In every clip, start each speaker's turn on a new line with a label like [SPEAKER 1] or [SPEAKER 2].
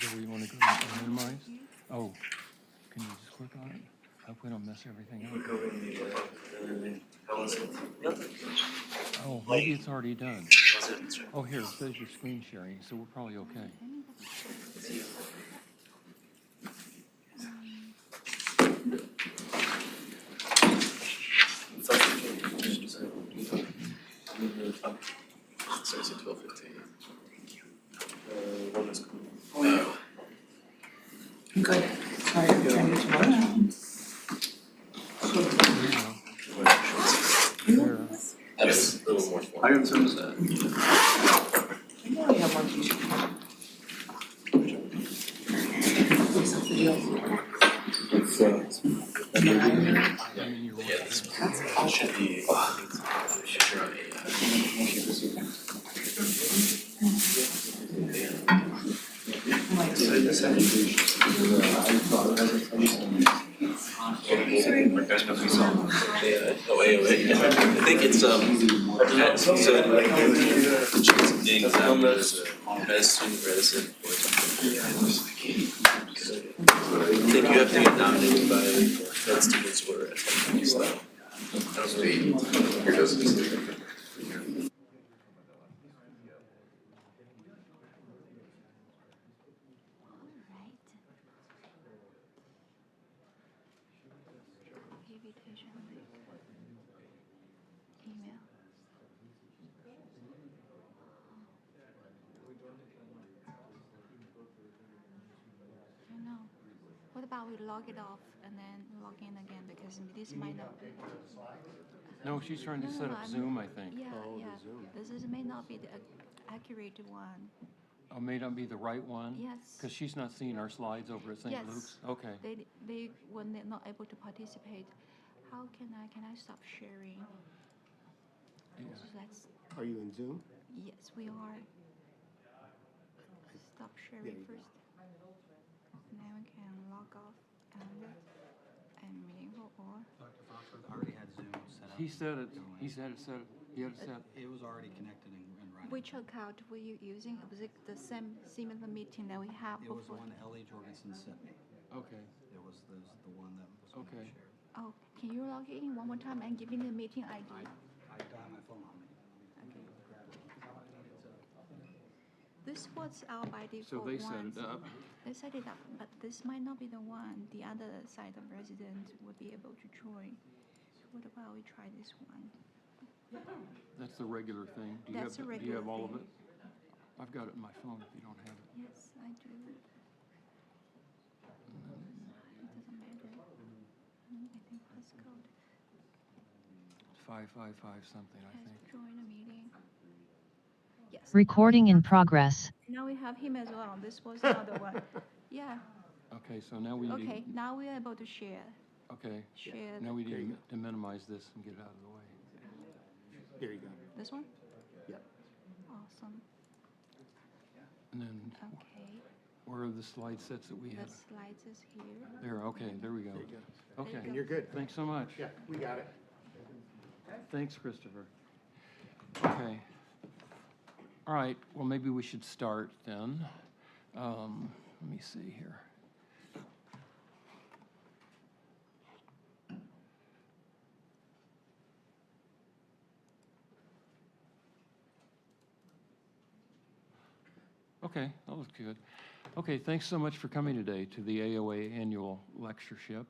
[SPEAKER 1] Where you want to go and minimize? Oh, can you just click on it? I hope we don't mess everything up. Oh, maybe it's already done. Oh, here, it says you're screen sharing, so we're probably okay.
[SPEAKER 2] Starts at 12:15.
[SPEAKER 3] Good. Sorry, I'm trying to tomorrow.
[SPEAKER 1] There.
[SPEAKER 2] That's a little more formal.
[SPEAKER 4] I understand that.
[SPEAKER 3] I know I have one teacher. What's up the deal?
[SPEAKER 4] It's
[SPEAKER 1] I mean, you're
[SPEAKER 2] Yeah, this one
[SPEAKER 3] That's awful.
[SPEAKER 2] should be, should run I think it's, so the exam is medicine, medicine, or something. I think you have to get nominated by med students or attending stuff. That would be your business.
[SPEAKER 5] Invitation link. Email. I don't know. What about we log it off and then log in again because this might not be.
[SPEAKER 1] No, she's trying to
[SPEAKER 5] No,
[SPEAKER 1] set
[SPEAKER 5] no,
[SPEAKER 1] up
[SPEAKER 5] I
[SPEAKER 1] Zoom,
[SPEAKER 5] mean-
[SPEAKER 1] I think.
[SPEAKER 5] Yeah, This may not be the accurate one.
[SPEAKER 1] Oh, may not be the right one?
[SPEAKER 5] Yes.
[SPEAKER 1] Because she's not seeing our slides over at St.
[SPEAKER 5] Yes.
[SPEAKER 1] Luke's? Okay.
[SPEAKER 5] They when they're not able to participate. How can I stop sharing?
[SPEAKER 1] Yeah.
[SPEAKER 5] So that's
[SPEAKER 4] Are you in Zoom?
[SPEAKER 5] yes, we are. Stop sharing
[SPEAKER 4] There you go.
[SPEAKER 5] first. Then we can log off and meeting or
[SPEAKER 6] Dr. Foxworth already had Zoom set up.
[SPEAKER 1] He said it, he said it, he had it set.
[SPEAKER 6] It was already connected and running.
[SPEAKER 5] which account were you using? Was it the same similar meeting that we had
[SPEAKER 6] It was the
[SPEAKER 5] before?
[SPEAKER 6] one Ellie Jorgensen sent me.
[SPEAKER 1] Okay.
[SPEAKER 6] It was the one that was
[SPEAKER 1] Okay.
[SPEAKER 6] shared.
[SPEAKER 5] Oh, can you log in one more time and give me the meeting ID?
[SPEAKER 6] I don't have my phone on me.
[SPEAKER 5] Okay. This was out by
[SPEAKER 1] So
[SPEAKER 5] default
[SPEAKER 1] they set
[SPEAKER 5] once.
[SPEAKER 1] it up.
[SPEAKER 5] They set it up, but this might not be the one. The other side of resident would be able to join. So what about we try this one?
[SPEAKER 1] That's the regular thing. Do you
[SPEAKER 5] That's
[SPEAKER 1] have,
[SPEAKER 5] a
[SPEAKER 1] do you have
[SPEAKER 5] regular
[SPEAKER 1] all of
[SPEAKER 5] thing.
[SPEAKER 1] it? I've got it in my phone if you don't have it.
[SPEAKER 5] Yes, I do. It doesn't matter. I think passcode.
[SPEAKER 1] 555 something, I
[SPEAKER 5] Has
[SPEAKER 1] think.
[SPEAKER 5] joined the meeting. Yes.
[SPEAKER 7] Recording in progress.
[SPEAKER 5] Now we have him as well. This was another one. Yeah.
[SPEAKER 1] Okay, so now we
[SPEAKER 5] Okay.
[SPEAKER 1] need,
[SPEAKER 5] Now we are able to share.
[SPEAKER 1] okay,
[SPEAKER 5] Share
[SPEAKER 1] now we
[SPEAKER 4] There you
[SPEAKER 1] need to minimize this and get it out of the way.
[SPEAKER 4] There you go.
[SPEAKER 5] this one.
[SPEAKER 4] Yep.
[SPEAKER 5] Awesome.
[SPEAKER 1] And then
[SPEAKER 5] Okay.
[SPEAKER 1] where are the slide sets that we
[SPEAKER 5] The
[SPEAKER 1] had?
[SPEAKER 5] slides is here.
[SPEAKER 1] There, okay, there we go.
[SPEAKER 4] There you go.
[SPEAKER 5] There you
[SPEAKER 1] Okay,
[SPEAKER 5] go.
[SPEAKER 4] You're good.
[SPEAKER 1] thanks so much.
[SPEAKER 4] Yeah, we got it.
[SPEAKER 1] Thanks, Christopher. Okay. All right, well, maybe we should start then. Let me see here. Okay, that looks good. Okay, thanks so much for coming today to the AOA annual lectureship.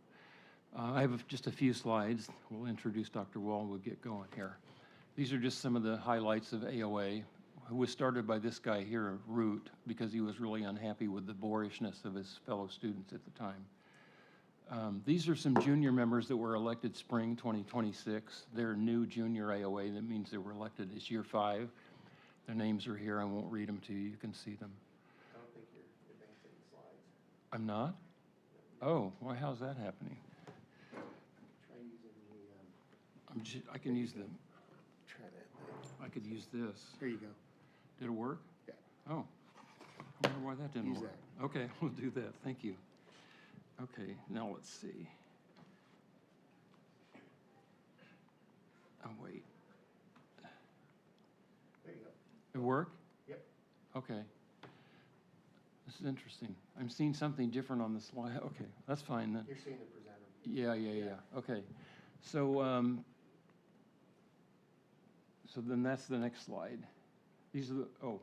[SPEAKER 1] I have just a few slides. We'll introduce Dr. Wall and we'll get going here. These are just some of the highlights of AOA, who was started by this guy here, Root, because he was really unhappy with the boorishness of his fellow students at the time. These are some junior members that were elected spring 2026. They're new junior AOA. That means they were elected this year 5. Their names are here. I won't read them to you. You can see them.
[SPEAKER 4] I don't think you're advancing the slides.
[SPEAKER 1] I'm not? Oh, why, how's that happening?
[SPEAKER 4] Try using the,
[SPEAKER 1] I can use the,
[SPEAKER 4] try that thing.
[SPEAKER 1] I could use this.
[SPEAKER 4] There you go.
[SPEAKER 1] Did it work?
[SPEAKER 4] Yeah.
[SPEAKER 1] Oh, I wonder why that didn't
[SPEAKER 4] Use
[SPEAKER 1] work. Okay, we'll do that. Thank you. Okay, now let's see. Oh, wait.
[SPEAKER 4] There you go.
[SPEAKER 1] It work?
[SPEAKER 4] Yep.
[SPEAKER 1] Okay. Let's is interesting. I'm seeing something different on the slide. Okay, that's fine then.
[SPEAKER 4] You're seeing the presenter.
[SPEAKER 1] Yeah. Okay. So, so then that's the next slide. These are the, oh,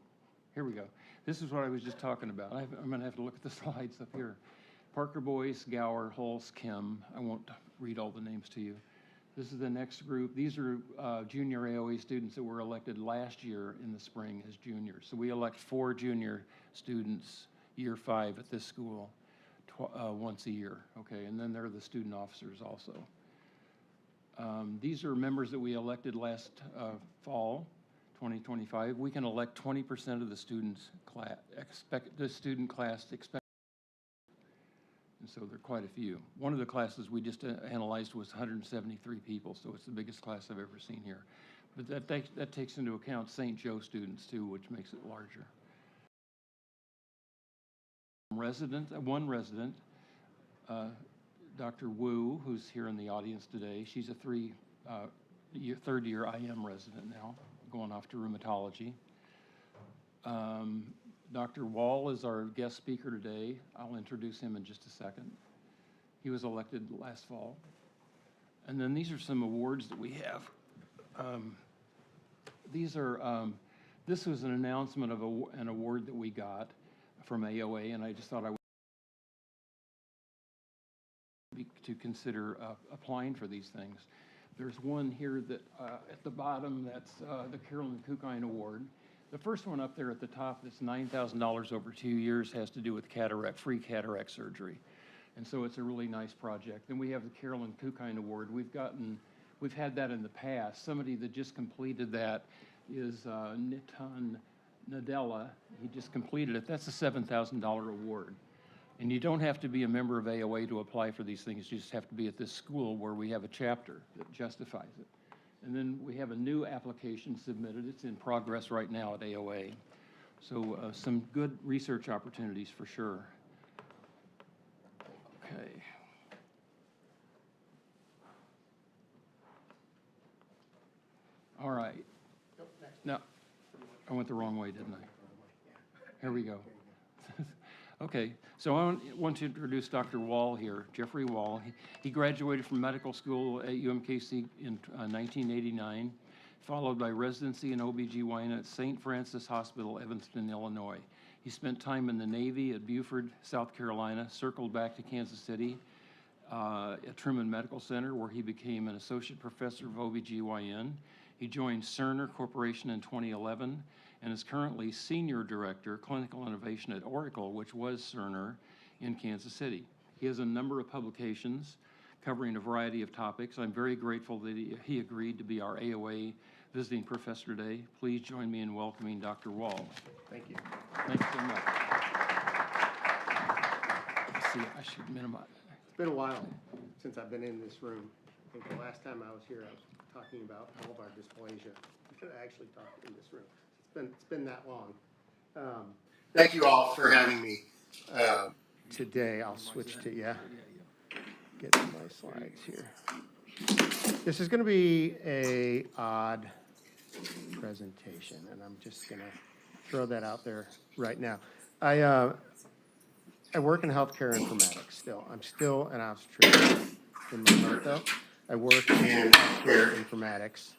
[SPEAKER 1] here we go. This is what I was just talking about. I'm gonna have to look at the slides up here. Parker Boyce, Gower, Hulse, Kim. I won't read all the names to you. This is the next group. These are junior AOA students that were elected last year in the spring as juniors. So we elect 4 junior students, year 5 at this school, once a year, okay? And then there are the student officers also. These are members that we elected last fall, 2025. We can elect 20% of the students student class expect. And so there are quite a few. One of the classes we just analyzed was 173 people, so it's the biggest class I've ever seen here. But that takes into account St. Joe students too, which makes it larger. One resident, Dr. Wu, who's here in the audience today. She's a third year IM resident now, going off to rheumatology. Dr. Wall is our guest speaker today. I'll introduce him in just a second. He was elected last fall. And then these are some awards that we have. This was an announcement of an award that we got from AOA, and I just thought I would to consider applying for these things. There's one here that at the bottom, that's the Carolyn Kukine Award. The first one up there at the top, that's $9,000 over 2 years, has to do with free cataract surgery. And so it's a really nice project. Then we have the Carolyn Kukine Award. We've had that in the past. Somebody that just completed that is Nitin Nadella. He just completed it. That's a $7,000 award. And you don't have to be a member of AOA to apply for these things. You just have to be at this school where we have a chapter that justifies it. And then we have a new application submitted. It's in progress right now at AOA. So some good research opportunities for sure. Okay. All right. Now, I went the wrong way, didn't I? Here we go. Okay, so I want to introduce Dr. Wall here, Jeffrey Wall. He graduated from medical school at UMKC in 1989, followed by residency in OBGYN at St. Francis Hospital, Evanston, Illinois. He spent time in the Navy at Beaufort, South Carolina, circled back to Kansas City at Truman Medical Center, where he became an associate professor of OBGYN. He joined Cerner Corporation in 2011 and is currently Senior Director, Clinical Innovation at Oracle, which was Cerner, in Kansas City. He has a number of publications covering a variety of topics. I'm very grateful that he agreed to be our AOA visiting professor today. Please join me in welcoming Dr. Wall.
[SPEAKER 4] Thank you.
[SPEAKER 1] Thanks so much. Let's see, I should minimize.
[SPEAKER 4] It's been a while since I've been in this room. I think the last time I was here, I was talking about bulbar dysplasia. I actually talked in this room. It's been that long. Thank you all for having me today. I'll switch to, get to my slides here. This is going to be a odd presentation, and I'm just going to throw that out there right now. I work in healthcare informatics still. I'm still an obstetrician in my heart, though. I work in healthcare informatics.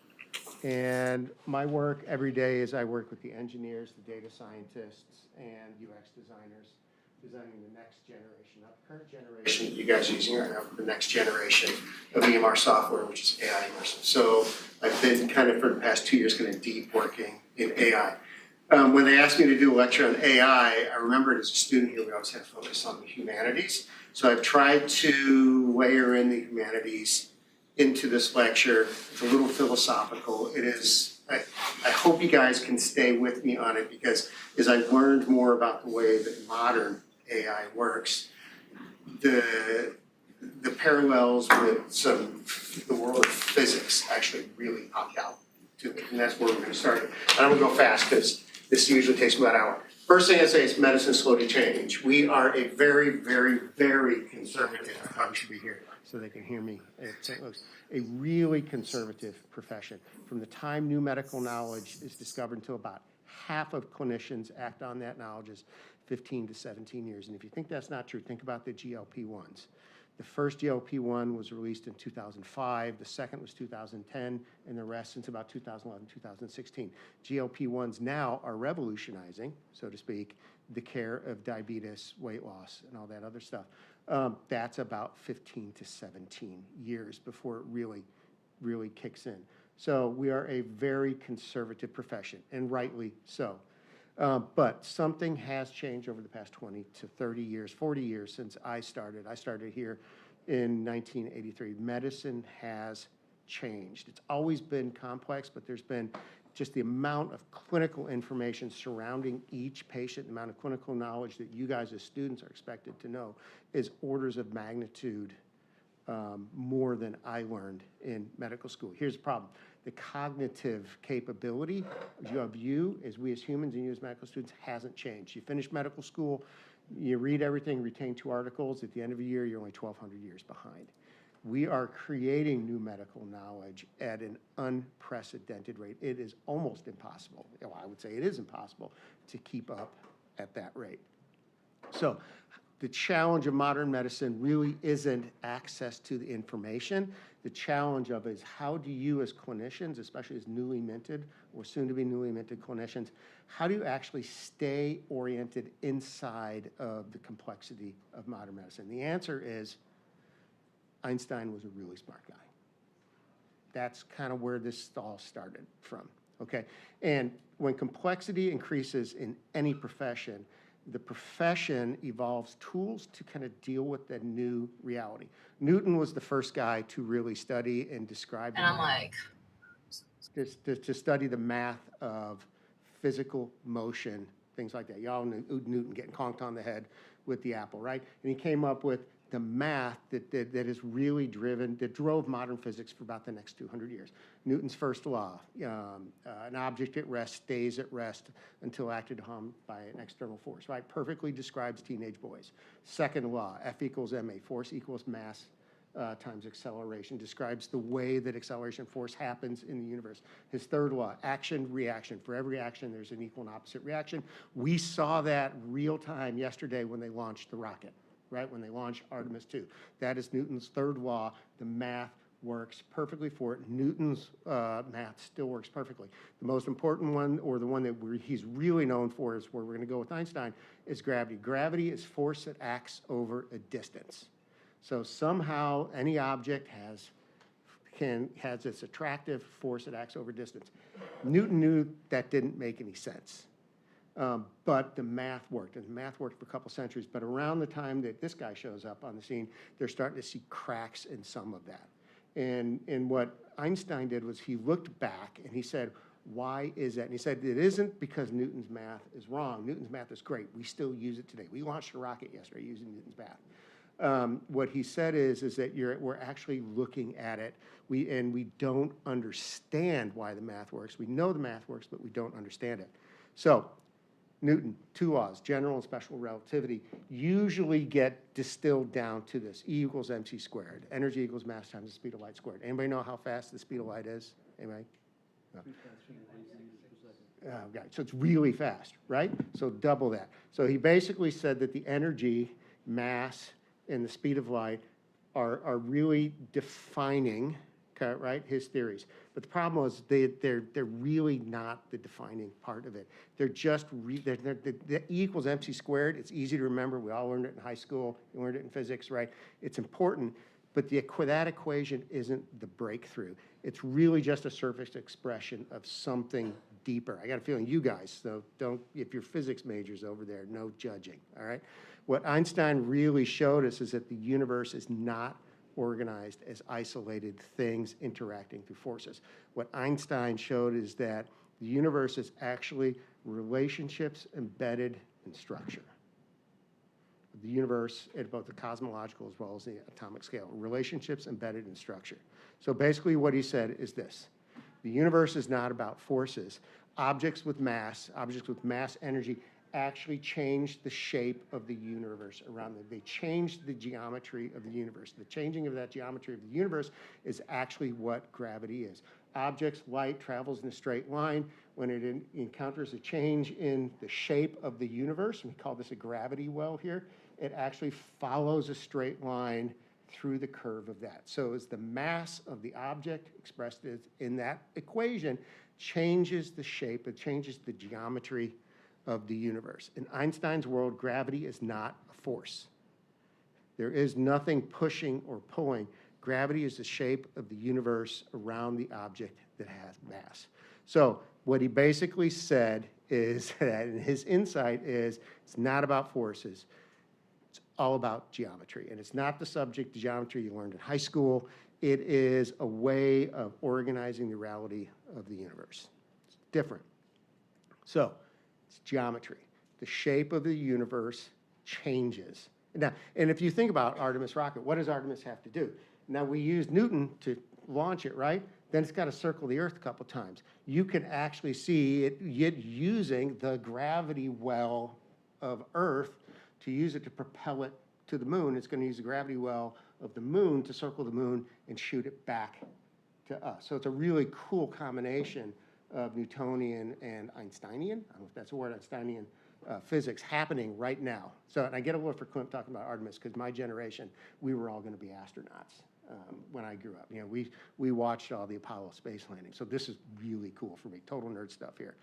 [SPEAKER 4] And my work every day is I work with the engineers, the data scientists, and UX designers, designing the next generation, not the current generation that you guys are using right now, but the next generation of EMR software, which is AI immersive. So I've been kind of for the past 2 years kind of deep working in AI. When they asked me to do a lecture on AI, I remembered as a student here, we always had to focus on the humanities. So I've tried to layer in the humanities into this lecture. It's a little philosophical. It is, I hope you guys can stay with me on it, because as I've learned more about the way that modern AI works, the parallels with the world of physics actually really pop out to me, and that's where we're going to start. And I'm going to go fast because this usually takes about an hour. First thing I say is medicine slow to change. We are a very, very, very conservative, I probably should be here so they can hear me at St. Luke's, a really conservative profession. From the time new medical knowledge is discovered until about half of clinicians act on that knowledge, 15 to 17 years. And if you think that's not true, think about the GLP-1s. The first GLP-1 was released in 2005, the second was 2010, and the rest since about 2011, 2016. GLP-1s now are revolutionizing, so to speak, the care of diabetes, weight loss, and all that other stuff. That's about 15 to 17 years before it really kicks in. So we are a very conservative profession, and rightly so. But something has changed over the past 20 to 30 years, 40 years since I started. I started here in 1983. Medicine has changed. It's always been complex, but there's been just the amount of clinical information surrounding each patient, the amount of clinical knowledge that you guys as students are expected to know is orders of magnitude more than I learned in medical school. Here's the problem. The cognitive capability of you, as we as humans and you as medical students, hasn't changed. You finish medical school, you read everything, retain 2 articles. At the end of a year, you're only 1,200 years behind. We are creating new medical knowledge at an unprecedented rate. It is almost impossible, well, I would say it is impossible, to keep up at that rate. So the challenge of modern medicine really isn't access to the information. The challenge of it is how do you as clinicians, especially as newly minted or soon to be newly minted clinicians, how do you actually stay oriented inside of the complexity of modern medicine? The answer is Einstein was a really smart guy. That's kind of where this all started from, okay? And when complexity increases in any profession, the profession evolves tools to kind of deal with the new reality. Newton was the first guy to really study and describe
[SPEAKER 3] And I'm like,
[SPEAKER 4] to study the math of physical motion, things like that. Y'all knew Newton getting conked on the head with the apple, right? And he came up with the math that is really that drove modern physics for about the next 200 years. Newton's first law, an object at rest stays at rest until acted upon by an external force, right? Perfectly describes teenage boys. Second law, F equals ma, force equals mass times acceleration, describes the way that acceleration force happens in the universe. His third law, action, reaction. For every action, there's an equal and opposite reaction. We saw that real time yesterday when they launched the rocket, right? When they launched Artemis 2. That is Newton's third law. The math works perfectly for it. Newton's math still works perfectly. The most important one, or the one that he's really known for, is where we're going to go with Einstein, is gravity. Gravity is force that acts over a distance. So somehow any object has this attractive force that acts over distance. Newton knew that didn't make any sense. But the math worked, and the math worked for a couple centuries. But around the time that this guy shows up on the scene, they're starting to see cracks in some of that. And what Einstein did was he looked back and he said, why is that? And he said, it isn't because Newton's math is wrong. Newton's math is great. We still use it today. We launched a rocket yesterday using Newton's math. What he said is that we're actually looking at it, and we don't understand why the math works. We know the math works, but we don't understand it. So Newton, 2 laws, general and special relativity, usually get distilled down to this: E equals mc squared. Energy equals mass times the speed of light squared. Anybody know how fast the speed of light is? Anybody? No. Okay, so it's really fast, right? So double that. So he basically said that the energy, mass, and the speed of light are really defining, right, his theories. But the problem was they're really not the defining part of it. They're just, the E equals mc squared, it's easy to remember. We all learned it in high school. You learned it in physics, right? It's important, but that equation isn't the breakthrough. It's really just a surface expression of something deeper. I got a feeling you guys, so if you're physics majors over there, no judging, all right? What Einstein really showed us is that the universe is not organized as isolated things interacting through forces. What Einstein showed is that the universe is actually relationships embedded in structure. The universe at both the cosmological as well as the atomic scale, relationships embedded in structure. So basically what he said is this: the universe is not about forces. Objects with mass energy actually change the shape of the universe around them. They change the geometry of the universe. The changing of that geometry of the universe is actually what gravity is. Objects, light travels in a straight line. when it encounters a change in the shape of the universe, we call this a gravity well here, it actually follows a straight line through the curve of that. So as the mass of the object expressed as in that equation changes the shape, it changes the geometry of the universe. In Einstein's world, gravity is not a force. There is nothing pushing or pulling. Gravity is the shape of the universe around the object that has mass. So what he basically said is that, and his insight is, it's not about forces. It's all about geometry. And it's not the subject of geometry you learned in high school. It is a way of organizing the reality of the universe. It's different. So it's geometry. The shape of the universe changes. Now, and if you think about Artemis rocket, what does Artemis have to do? Now, we use Newton to launch it, right? Then it's got to circle the Earth a couple times. You can actually see it using the gravity well of Earth to use it to propel it to the moon. It's going to use the gravity well of the moon to circle the moon and shoot it back to us. So it's a really cool combination of Newtonian and Einsteinian, I don't know if that's a word, Einsteinian physics happening right now. So, and I get a little for Clint talking about Artemis because my generation, we were all going to be astronauts when I grew up. You know, we watched all the Apollo space landings. So this is really cool for me. Total nerd stuff here.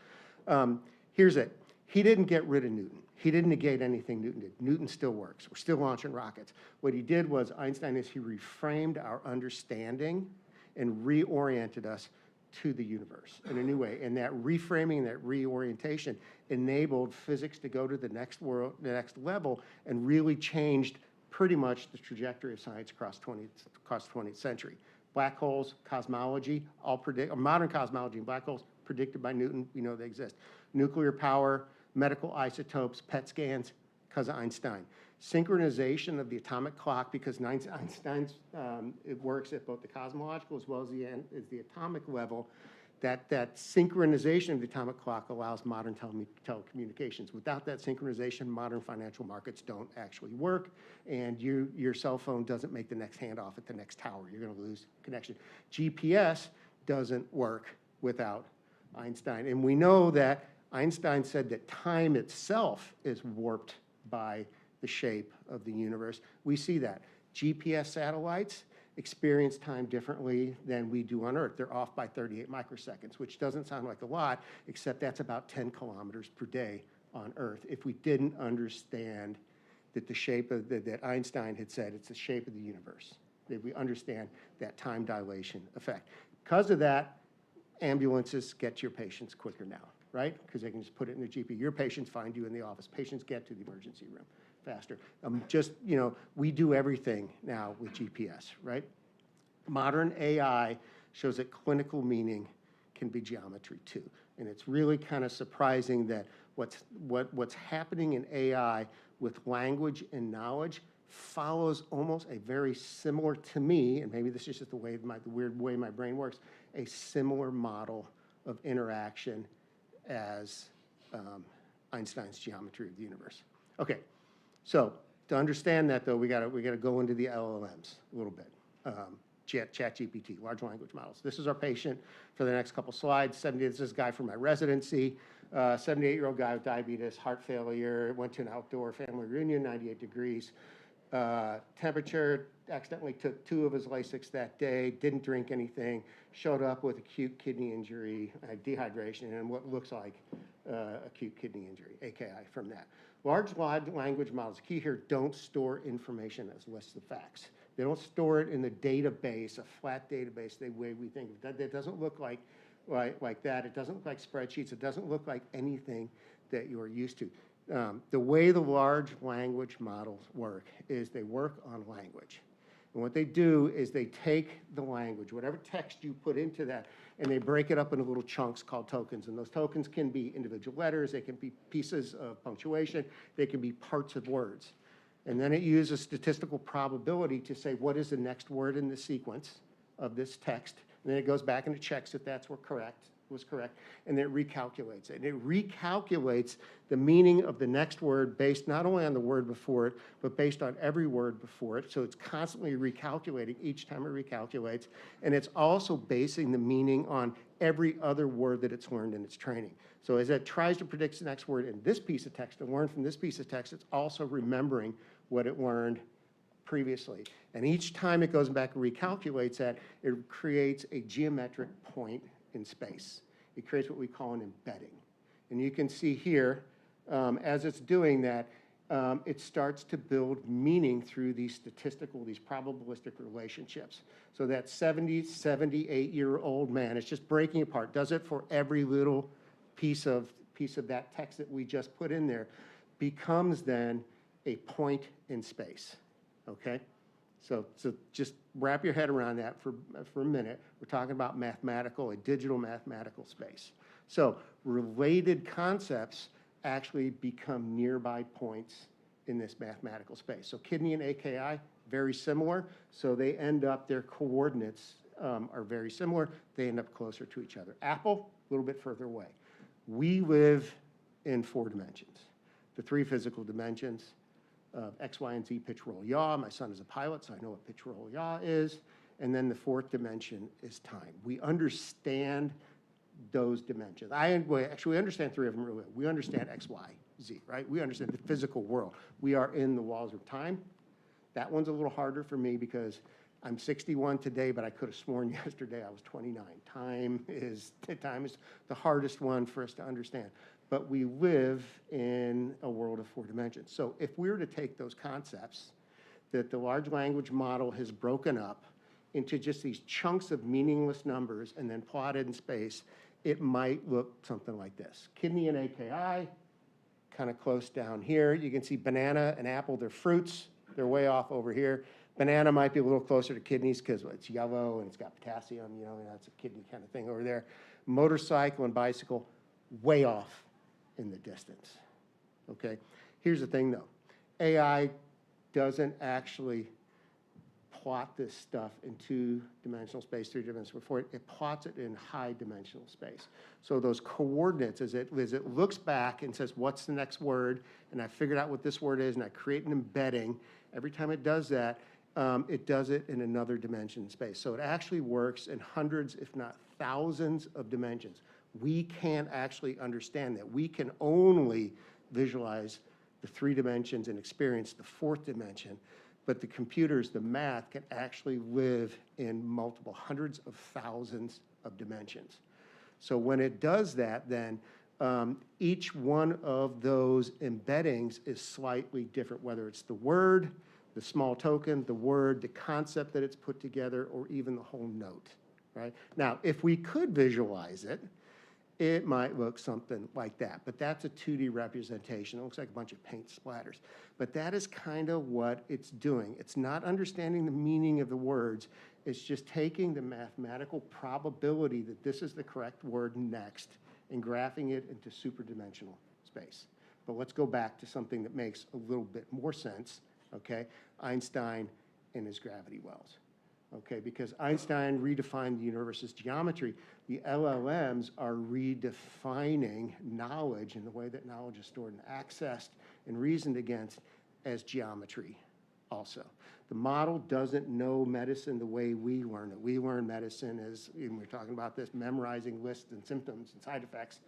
[SPEAKER 4] Here's it. He didn't get rid of Newton. He didn't negate anything Newton did. Newton still works. We're still launching rockets. What he did was, Einstein is he reframed our understanding and reoriented us to the universe in a new way. And that reframing, that reorientation enabled physics to go to the next level and really changed pretty much the trajectory of science across 20th century. Black holes, cosmology, modern cosmology and black holes predicted by Newton, we know they exist. Nuclear power, medical isotopes, PET scans, because of Einstein. Synchronization of the atomic clock, because Einstein's, it works at both the cosmological as well as the atomic level. That synchronization of the atomic clock allows modern telecommunications. Without that synchronization, modern financial markets don't actually work, and your cell phone doesn't make the next handoff at the next tower. You're going to lose connection. GPS doesn't work without Einstein, and we know that Einstein said that time itself is warped by the shape of the universe. We see that. GPS satellites experience time differently than we do on Earth. They're off by 38 microseconds, which doesn't sound like a lot, except that's about 10 kilometers per day on Earth. If we didn't understand that the shape of that Einstein had said, it's the shape of the universe, that we understand that time dilation effect. Because of that, ambulances get to your patients quicker now, right? Because they can just put it in the GP. Your patients find you in the office. Patients get to the emergency room faster. We do everything now with GPS, right? Modern AI shows that clinical meaning can be geometry too. And it's really kind of surprising that what's happening in AI with language and knowledge follows almost a very similar, to me, and maybe this is just the weird way my brain works, a similar model of interaction as Einstein's geometry of the universe. Okay, so to understand that though, we gotta go into the LLMs a little bit. ChatGPT, large language models. This is our patient for the next couple slides. This is a guy from my residency, 78-year-old guy with diabetes, heart failure, went to an outdoor family reunion, 98 degrees. Temperature, accidentally took 2 of his Lasix that day, didn't drink anything, showed up with acute kidney injury, dehydration, and what looks like acute kidney injury, AKI from that. Large language models, key here, don't store information as lists of facts. They don't store it in the database, a flat database, the way we think. That doesn't look like that. It doesn't look like spreadsheets. It doesn't look like anything that you're used to. The way the large language models work is they work on language. And what they do is they take the language, whatever text you put into that, and they break it up into little chunks called tokens. And those tokens can be individual letters, they can be pieces of punctuation, they can be parts of words. And then it uses statistical probability to say what is the next word in the sequence of this text. And then it goes back and it checks if that's correct, was correct, and it recalculates it. And it recalculates the meaning of the next word based not only on the word before it, but based on every word before it. So it's constantly recalculating each time it recalculates, and it's also basing the meaning on every other word that it's learned in its training. So as it tries to predict the next word in this piece of text and learn from this piece of text, it's also remembering what it learned previously. And each time it goes back and recalculates that, it creates a geometric point in space. It creates what we call an embedding. And you can see here, as it's doing that, it starts to build meaning through these probabilistic relationships. So that 78-year-old man, it's just breaking apart, does it for every little piece of that text that we just put in there, becomes then a point in space, okay? So just wrap your head around that for a minute. We're talking about a digital mathematical space. So related concepts actually become nearby points in this mathematical space. So kidney and AKI, very similar. So they end up, their coordinates are very similar. They end up closer to each other. Apple, a little bit further away. We live in 4 dimensions. The 3 physical dimensions of X, Y, and Z, pitch, roll, yaw. My son is a pilot, so I know what pitch, roll, yaw is. And then the 4th dimension is time. We understand those dimensions. We understand 3 of them really well. We understand X, Y, Z, right? We understand the physical world. We are in the walls of time. That one's a little harder for me because I'm 61 today, but I could have sworn yesterday I was 29. Time is the hardest one for us to understand. But we live in a world of 4 dimensions. So if we were to take those concepts that the large language model has broken up into just these chunks of meaningless numbers and then plotted in space, it might look something like this. Kidney and AKI, kind of close down here. You can see banana and apple, they're fruits. They're way off over here. Banana might be a little closer to kidneys because it's yellow and it's got potassium, that's a kidney kind of thing over there. Motorcycle and bicycle, way off in the distance, okay? Here's the thing though, AI doesn't actually plot this stuff in 2-dimensional space, 3-dimensional before it plots it in high dimensional space. So those coordinates, as it looks back and says, what's the next word? And I figured out what this word is and I create an embedding. Every time it does that, it does it in another dimension in space. So it actually works in hundreds, if not thousands of dimensions. We can't actually understand that. We can only visualize the 3 dimensions and experience the 4th dimension, but the computers, the math, can actually live in multiple hundreds of thousands of dimensions. So when it does that, then each one of those embeddings is slightly different, whether it's the word, the small token, the word, the concept that it's put together, or even the whole note, right? Now, if we could visualize it, it might look something like that, but that's a 2D representation. It looks like a bunch of paint splatters, but that is kind of what it's doing. It's not understanding the meaning of the words. It's just taking the mathematical probability that this is the correct word next and graphing it into superdimensional space. But let's go back to something that makes a little bit more sense, okay? Einstein and his gravity wells. Okay, because Einstein redefined the universe's geometry, the LLMs are redefining knowledge in the way that knowledge is stored and accessed and reasoned against as geometry also. The model doesn't know medicine the way we learn it. We learn medicine as, and we're talking about this, memorizing lists and symptoms and side effects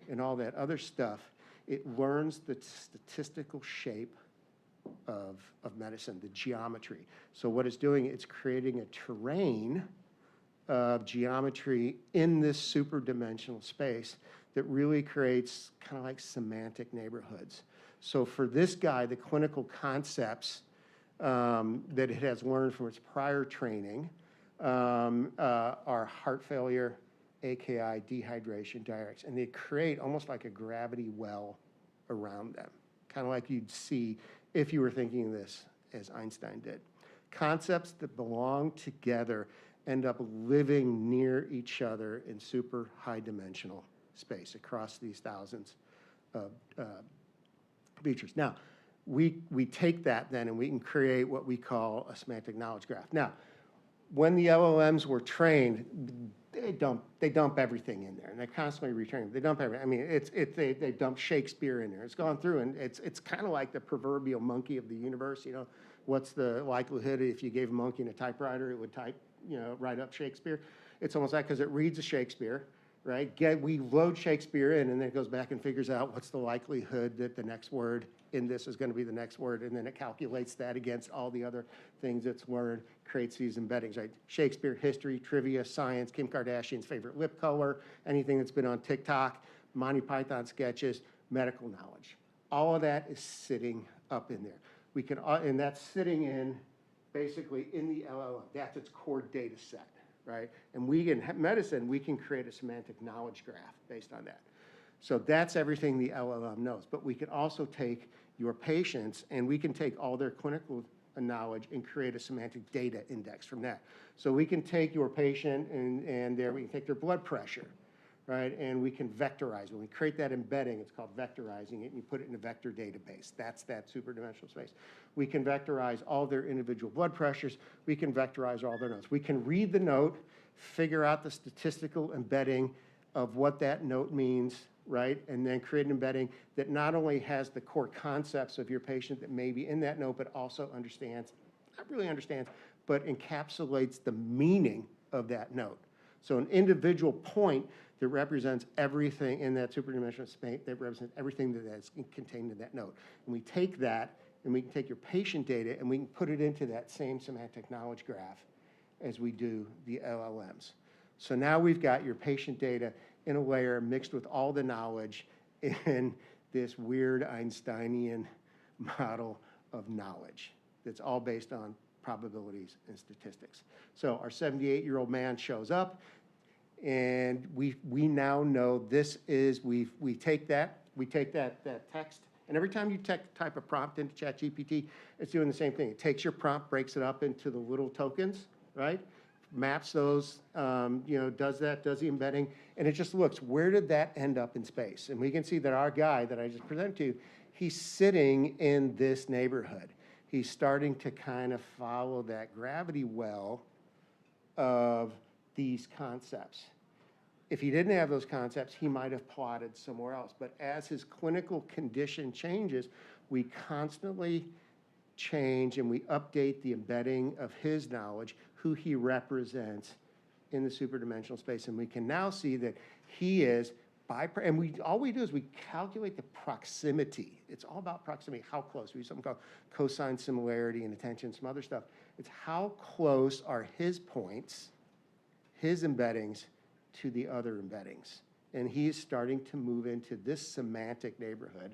[SPEAKER 4] and all that other stuff. It learns the statistical shape of medicine, the geometry. So what it's doing, it's creating a terrain of geometry in this superdimensional space that really creates kind of like semantic neighborhoods. So for this guy, the clinical concepts that it has learned from its prior training are heart failure, AKI, dehydration, diuretics, and they create almost like a gravity well around them, kind of like you'd see if you were thinking of this as Einstein did. Concepts that belong together end up living near each other in super high dimensional space across these thousands of features. Now, we take that then and we can create what we call a semantic knowledge graph. Now, when the LLMs were trained, they dump everything in there, and they're constantly returning. They dump everything. I mean, they dump Shakespeare in there. It's gone through, and it's kind of like the proverbial monkey of the universe. You know, what's the likelihood if you gave a monkey in a typewriter, it would type, write up Shakespeare? It's almost like, because it reads a Shakespeare, right? We load Shakespeare in, and then it goes back and figures out what's the likelihood that the next word in this is going to be the next word, and then it calculates that against all the other things it's learned, creates these embeddings, right? Shakespeare, history, trivia, science, Kim Kardashian's favorite lip color, anything that's been on TikTok, Monty Python sketches, medical knowledge. All of that is sitting up in there. We can, and that's sitting in, basically in the LLM. That's its core data set, right? And we, in medicine, we can create a semantic knowledge graph based on that. So that's everything the LLM knows. But we can also take your patients, and we can take all their clinical knowledge and create a semantic data index from that. So we can take your patient and we can take their blood pressure, right? And we can vectorize. When we create that embedding, it's called vectorizing it, and you put it in a vector database. That's that superdimensional space. We can vectorize all their individual blood pressures. We can vectorize all their notes. We can read the note, figure out the statistical embedding of what that note means, right? And then create an embedding that not only has the core concepts of your patient that may be in that note, but also understands, not really understands, but encapsulates the meaning of that note. So an individual point that represents everything in that superdimensional space, that represents everything that is contained in that note. And we take that, and we can take your patient data, and we can put it into that same semantic knowledge graph as we do the LLMs. So now we've got your patient data in a layer mixed with all the knowledge in this weird Einsteinian model of knowledge that's all based on probabilities and statistics. So our 78-year-old man shows up, and we now know this is, we take that text, and every time you type a prompt into ChatGPT, it's doing the same thing. It takes your prompt, breaks it up into the little tokens, right? Maps those, does the embedding, and it just looks, where did that end up in space? And we can see that our guy that I just presented to you, he's sitting in this neighborhood. He's starting to kind of follow that gravity well of these concepts. If he didn't have those concepts, he might have plotted somewhere else. But as his clinical condition changes, we constantly change and we update the embedding of his knowledge, who he represents in the superdimensional space. And we can now see that he is, all we do is we calculate the proximity. It's all about proximity, how close. We use something called cosine similarity and attention, some other stuff. It's how close are his points, his embeddings, to the other embeddings. And he is starting to move into this semantic neighborhood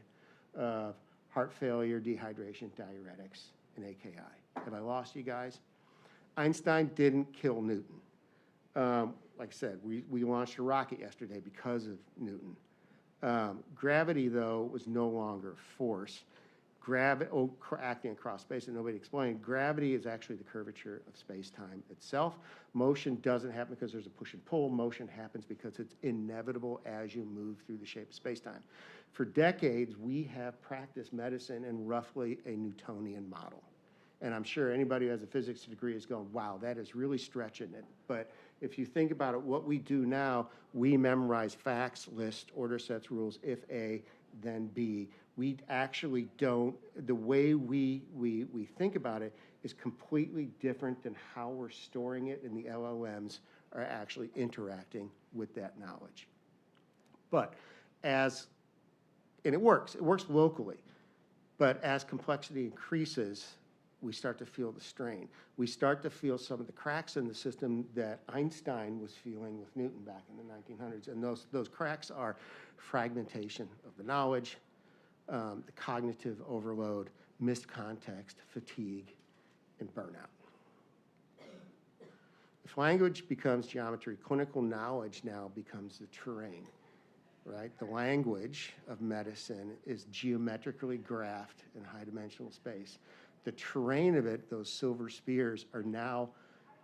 [SPEAKER 4] of heart failure, dehydration, diuretics, and AKI. Have I lost you guys? Einstein didn't kill Newton. Like I said, we launched a rocket yesterday because of Newton. Gravity, though, was no longer a force. Acting across space, and nobody explained. Gravity is actually the curvature of space-time itself. Motion doesn't happen because there's a push and pull. Motion happens because it's inevitable as you move through the shape of space-time. For decades, we have practiced medicine in roughly a Newtonian model. And I'm sure anybody who has a physics degree is going, wow, that is really stretching it. But if you think about it, what we do now, we memorize facts, lists, order sets, rules, if A, then B. We actually don't, the way we think about it is completely different than how we're storing it, and the LLMs are actually interacting with that knowledge. But and it works locally, but as complexity increases, we start to feel the strain. We start to feel some of the cracks in the system that Einstein was feeling with Newton back in the 1900s, and those cracks are fragmentation of the knowledge, the cognitive overload, missed context, fatigue, and burnout. If language becomes geometry, clinical knowledge now becomes the terrain, right? The language of medicine is geometrically graphed in high-dimensional space. The terrain of it, those silver spears, are now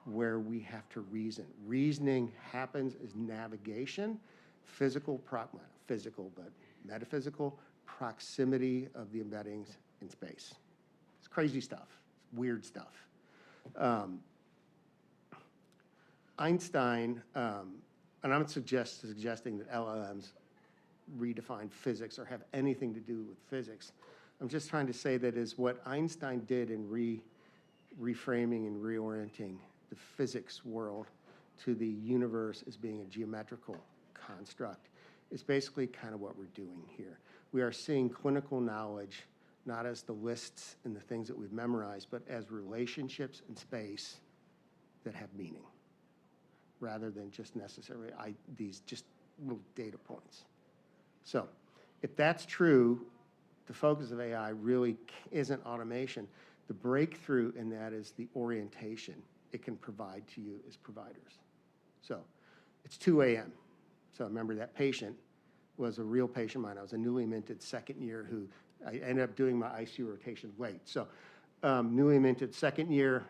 [SPEAKER 4] where we have to reason. Reasoning happens as navigation, metaphysical proximity of the embeddings in space. It's crazy stuff, weird stuff. Einstein, and I'm not suggesting that LLMs redefine physics or have anything to do with physics. I'm just trying to say that is what Einstein did in reframing and reorienting the physics world to the universe as being a geometrical construct is basically kind of what we're doing here. We are seeing clinical knowledge not as the lists and the things that we've memorized, but as relationships in space that have meaning, rather than just necessarily these just little data points. So if that's true, the focus of AI really isn't automation. The breakthrough in that is the orientation it can provide to you as providers. So it's 2 a.m. So remember, that patient was a real patient of mine. I was a newly minted second year who I ended up doing my ICU rotation late. So newly minted second year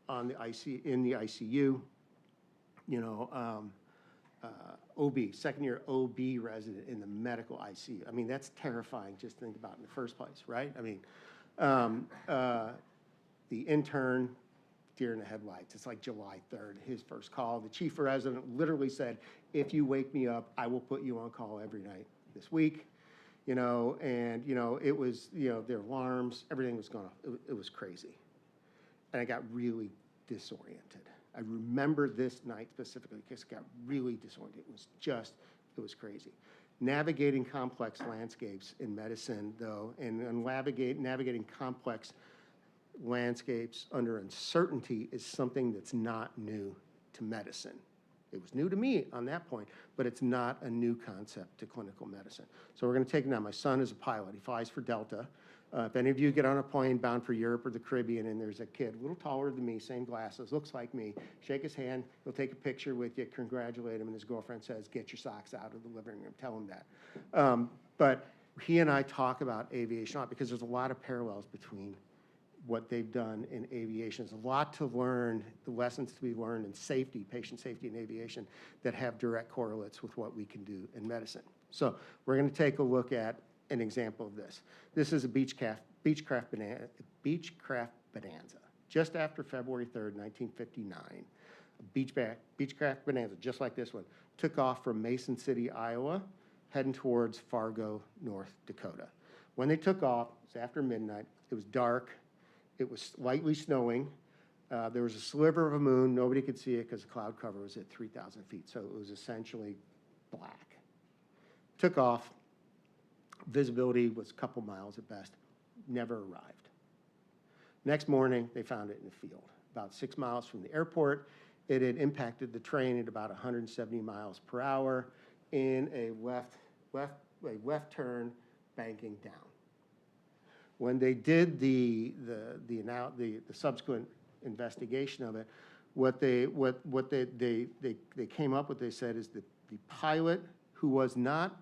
[SPEAKER 4] on the in the ICU, you know, OB, second year OB resident in the medical ICU. I mean, that's terrifying just to think about in the first place, right? I mean, the intern, deer in the headlights. It's like July 3rd, his first call. The chief resident literally said, if you wake me up, I will put you on call every night this week. You know, and, you know, it was, you know, their alarms, everything was going off. It was crazy. And I got really disoriented. I remember this night specifically because I got really disoriented. It was crazy. Navigating complex landscapes in medicine, though, and navigating complex landscapes under uncertainty is something that's not new to medicine. It was new to me on that point, but it's not a new concept to clinical medicine. So we're going to take it now. My son is a pilot. He flies for Delta. If any of you get on a plane bound for Europe or the Caribbean and there's a kid a little taller than me, same glasses, looks like me, shake his hand, he'll take a picture with you, congratulate him, and his girlfriend says, get your socks out of the living room, tell him that. But he and I talk about aviation because there's a lot of parallels between what they've done in aviation. There's a lot to learn, the lessons to be learned in safety, patient safety in aviation, that have direct correlates with what we can do in medicine. So we're going to take a look at an example of this. This is a Beechcraft Bonanza. Just after February 3rd, 1959, a Beechcraft Bonanza, just like this one, took off from Mason City, Iowa, heading towards Fargo, North Dakota. When they took off, it was after midnight, it was dark, it was lightly snowing, there was a sliver of a moon, nobody could see it because the cloud cover was at 3,000 feet, so it was essentially black. Took off, visibility was a couple miles at best, never arrived. Next morning, they found it in the field, about 6 miles from the airport. It had impacted the train at about 170 miles per hour in a left turn, banking down. When they did the subsequent investigation of it, what they came up with, they said, is that the pilot, who was not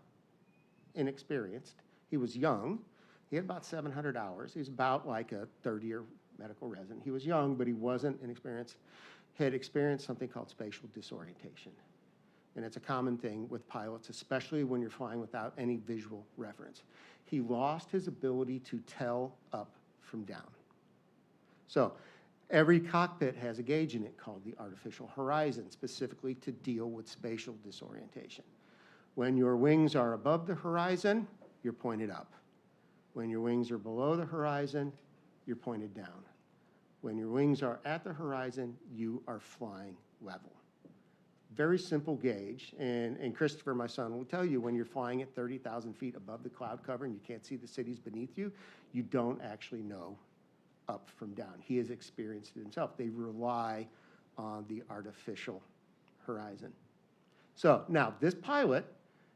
[SPEAKER 4] inexperienced, he was young, he had about 700 hours, he was about like a third-year medical resident. He was young, but he wasn't inexperienced, had experienced something called spatial disorientation. And it's a common thing with pilots, especially when you're flying without any visual reference. He lost his ability to tell up from down. So every cockpit has a gauge in it called the artificial horizon, specifically to deal with spatial disorientation. When your wings are above the horizon, you're pointed up. When your wings are below the horizon, you're pointed down. When your wings are at the horizon, you are flying level. Very simple gauge, and Christopher, my son, will tell you when you're flying at 30,000 feet above the cloud cover and you can't see the cities beneath you, you don't actually know up from down. He has experienced it himself. They rely on the artificial horizon. So now this pilot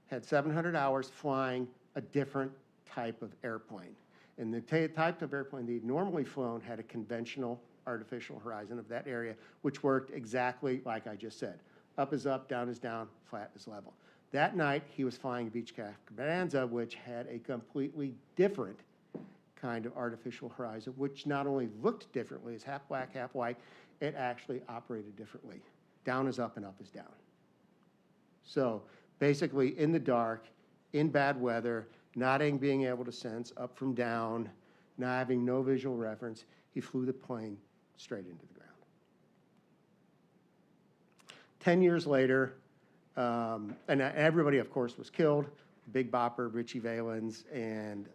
[SPEAKER 4] had 700 hours flying a different type of airplane. And the type of airplane they'd normally flown had a conventional artificial horizon of that area, which worked exactly like I just said. Up is up, down is down, flat is level. That night, he was flying a Beechcraft Bonanza, which had a completely different kind of artificial horizon, which not only looked differently, it's half black, half white, it actually operated differently. Down is up and up is down. So basically, in the dark, in bad weather, not being able to sense up from down, not having no visual reference, he flew the plane straight into the ground. 10 years later, and everybody, of course, was killed. Big Bopper, Richie Valens, and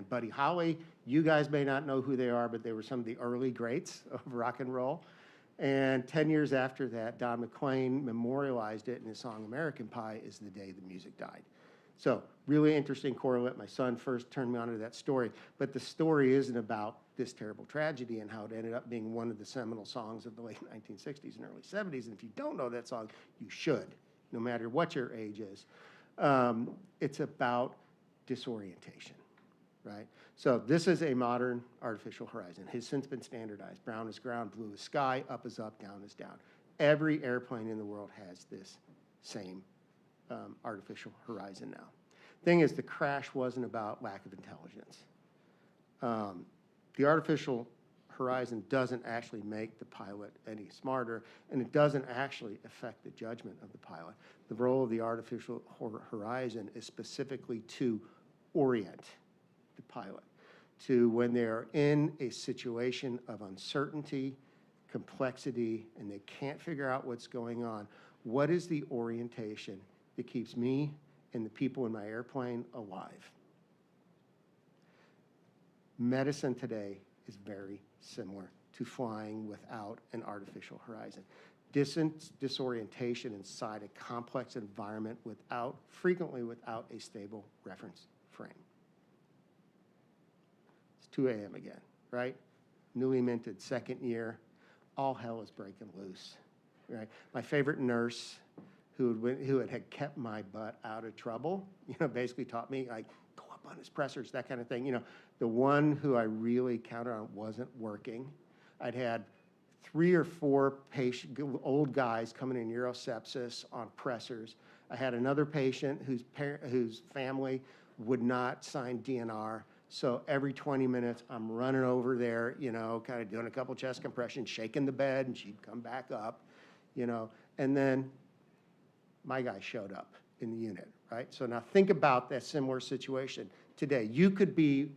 [SPEAKER 4] Buddy Holly. You guys may not know who they are, but they were some of the early greats of rock and roll. And 10 years after that, Don McLean memorialized it in his song American Pie is the day the music died. So really interesting correlate. My son first turned me on to that story, but the story isn't about this terrible tragedy and how it ended up being one of the seminal songs of the late 1960s and early 70s. And if you don't know that song, you should, no matter what your age is. It's about disorientation, right? So this is a modern artificial horizon. It has since been standardized. Brown is ground, blue is sky, up is up, down is down. Every airplane in the world has this same artificial horizon now. Thing is, the crash wasn't about lack of intelligence. The artificial horizon doesn't actually make the pilot any smarter, and it doesn't actually affect the judgment of the pilot. The role of the artificial horizon is specifically to orient the pilot to when they're in a situation of uncertainty, complexity, and they can't figure out what's going on. What is the orientation that keeps me and the people in my airplane alive? Medicine today is very similar to flying without an artificial horizon. Disorientation inside a complex environment frequently without a stable reference frame. It's 2 a.m. again, right? Newly minted, second year, all hell is breaking loose, right? My favorite nurse who had kept my butt out of trouble, basically taught me, like, go up on his pressers, that kind of thing. The one who I really counted on wasn't working. I'd had 3 or 4 old guys coming in neurosepsis on pressers. I had another patient whose family would not sign DNR. So every 20 minutes, I'm running over there, kind of doing a couple chest compressions, shaking the bed, and she'd come back up, And then my guy showed up in the unit, right? So now think about that similar situation today. You could be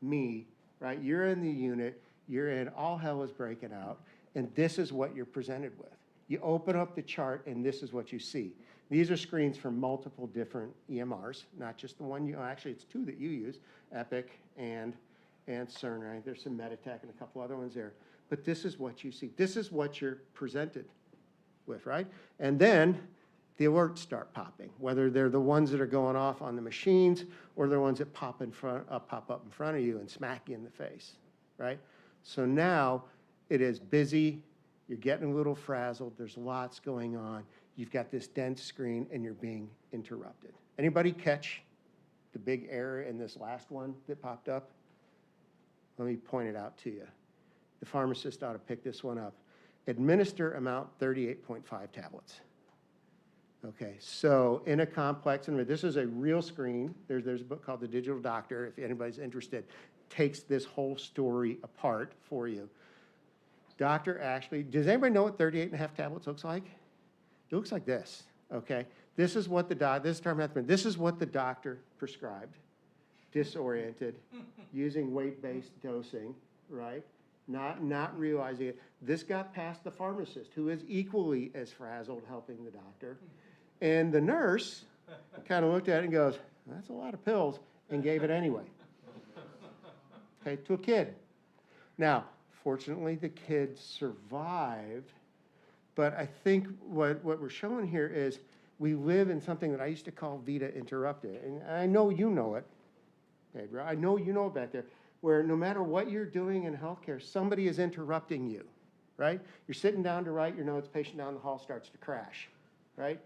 [SPEAKER 4] me, right? You're in the unit, you're in, all hell is breaking out, and this is what you're presented with. You open up the chart, and this is what you see. These are screens from multiple different EMRs, not just the one actually it's 2 that you use, Epic and Cerner. Right? There's some Meditech and a couple other ones there. But this is what you see. This is what you're presented with, right? And then the alerts start popping, whether they're the ones that are going off on the machines or the ones that pop up in front of you and smack you in the face, right? So now it is busy, you're getting a little frazzled, there's lots going on, you've got this dense screen and you're being interrupted. Anybody catch the big error in this last one that popped up? Let me point it out to you. The pharmacist ought to pick this one up. Administer amount 38.5 tablets. Okay, so in a complex, and this is a real screen. There's a book called The Digital Doctor, if anybody's interested, takes this whole story apart for you. Doctor actually, does anybody know what 38.5 tablets looks like? It looks like this, okay? This is what this is what the doctor prescribed, disoriented, using weight-based dosing, right? Not realizing it. This got past the pharmacist, who is equally as frazzled helping the doctor. And the nurse kind of looked at it and goes, that's a lot of pills, and gave it anyway. Okay, to a kid. Now, fortunately, the kid survived, but I think what we're showing here is we live in something that I used to call Vita Interrupted. And I know you know it, Pedro. I know you know it back there, where no matter what you're doing in healthcare, somebody is interrupting you, right? You're sitting down to write your notes, patient down the hall starts to crash, right?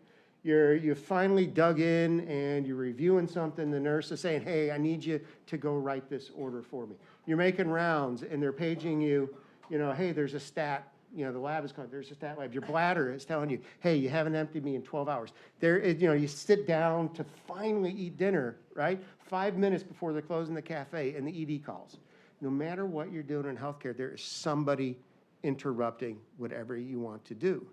[SPEAKER 4] You finally dug in and you're reviewing something. The nurse is saying, hey, I need you to go write this order for me. You're making rounds and they're paging you, hey, there's a stat, the lab is called, there's a stat lab. Your bladder is telling you, hey, you haven't emptied me in 12 hours. There is, you sit down to finally eat dinner, right? 5 minutes before they're closing the cafe and the ED calls. No matter what you're doing in healthcare, there is somebody interrupting whatever you want to do.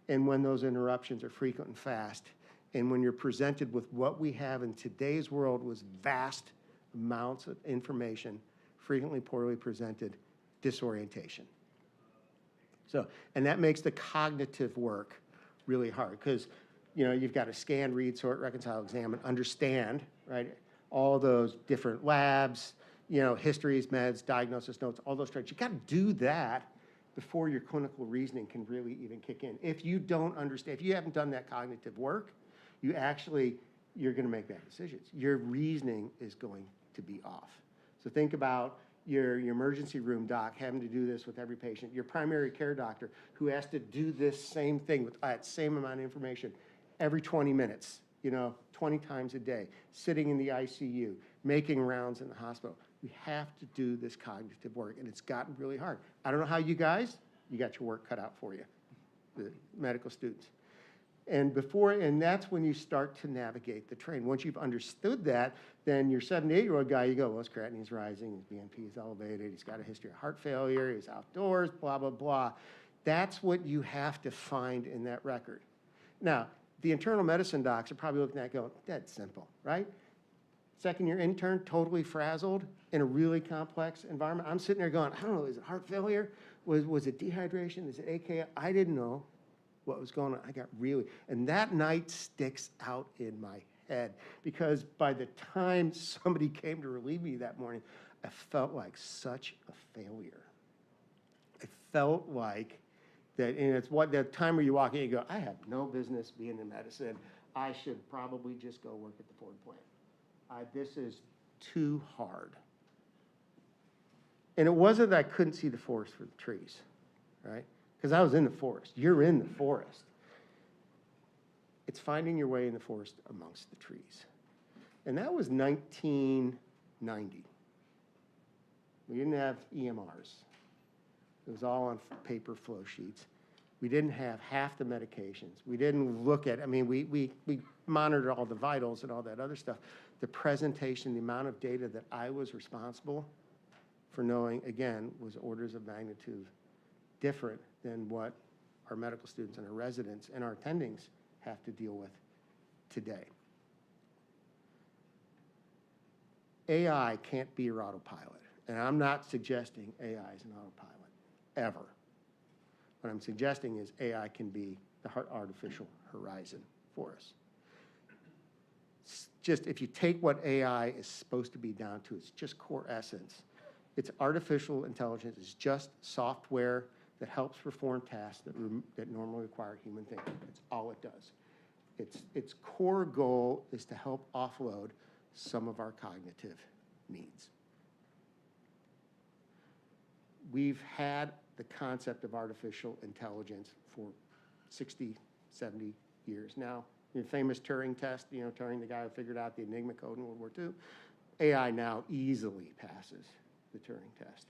[SPEAKER 4] And when those interruptions are frequent and fast, and when you're presented with what we have in today's world was vast amounts of information, frequently poorly presented, disorientation. So, and that makes the cognitive work really hard because, you know, you've got to scan, read, sort, reconcile, examine, understand, right? All those different labs, you know, histories, meds, diagnosis notes, all those charts. You got to do that before your clinical reasoning can really even kick in. If you don't understand, if you haven't done that cognitive work, you're going to make bad decisions. Your reasoning is going to be off. So think about your emergency room doc having to do this with every patient, your primary care doctor who has to do this same thing with that same amount of information every 20 minutes, you know, 20 times a day, sitting in the ICU, making rounds in the hospital. We have to do this cognitive work, and it's gotten really hard. I don't know how you guys, you got your work cut out for you, the medical students. And that's when you start to navigate the train. Once you've understood that, then your 7 to 8-year-old guy, you go, well, his creatinine's rising, his BNP is elevated, he's got a history of heart failure, he's outdoors, blah, blah, blah. That's what you have to find in that record. Now, the internal medicine docs are probably looking at that going, that's simple, right? Second-year intern, totally frazzled in a really complex environment. I'm sitting there going, I don't know, is it heart failure? Was it dehydration? Is it AKI? I didn't know what was going on. I got really, and that night sticks out in my head because by the time somebody came to relieve me that morning, I felt like such a failure. I felt like that, and it's what that time where you walk in and you go, I have no business being in medicine. I should probably just go work at the Ford plant. This is too hard. And it wasn't that I couldn't see the forest for the trees, right? Because I was in the forest. You're in the forest. It's finding your way in the forest amongst the trees. And that was 1990. We didn't have EMRs. It was all on paper flow sheets. We didn't have half the medications. We didn't look at, I mean, we monitored all the vitals and all that other stuff. The presentation, the amount of data that I was responsible for knowing, again, was orders of magnitude different than what our medical students and our residents and our attendings have to deal with today. AI can't be your autopilot. And I'm not suggesting AI is an autopilot, ever. What I'm suggesting is AI can be the artificial horizon for us. It's just if you take what AI is supposed to be down to, it's just core essence. It's artificial intelligence. It's just software that helps perform tasks that normally require human thinking. That's all it does. Its core goal is to help offload some of our cognitive needs. We've had the concept of artificial intelligence for 60, 70 years now. The famous Turing test, you know, Turing, the guy who figured out the Enigma code in World War II, AI now easily passes the Turing test.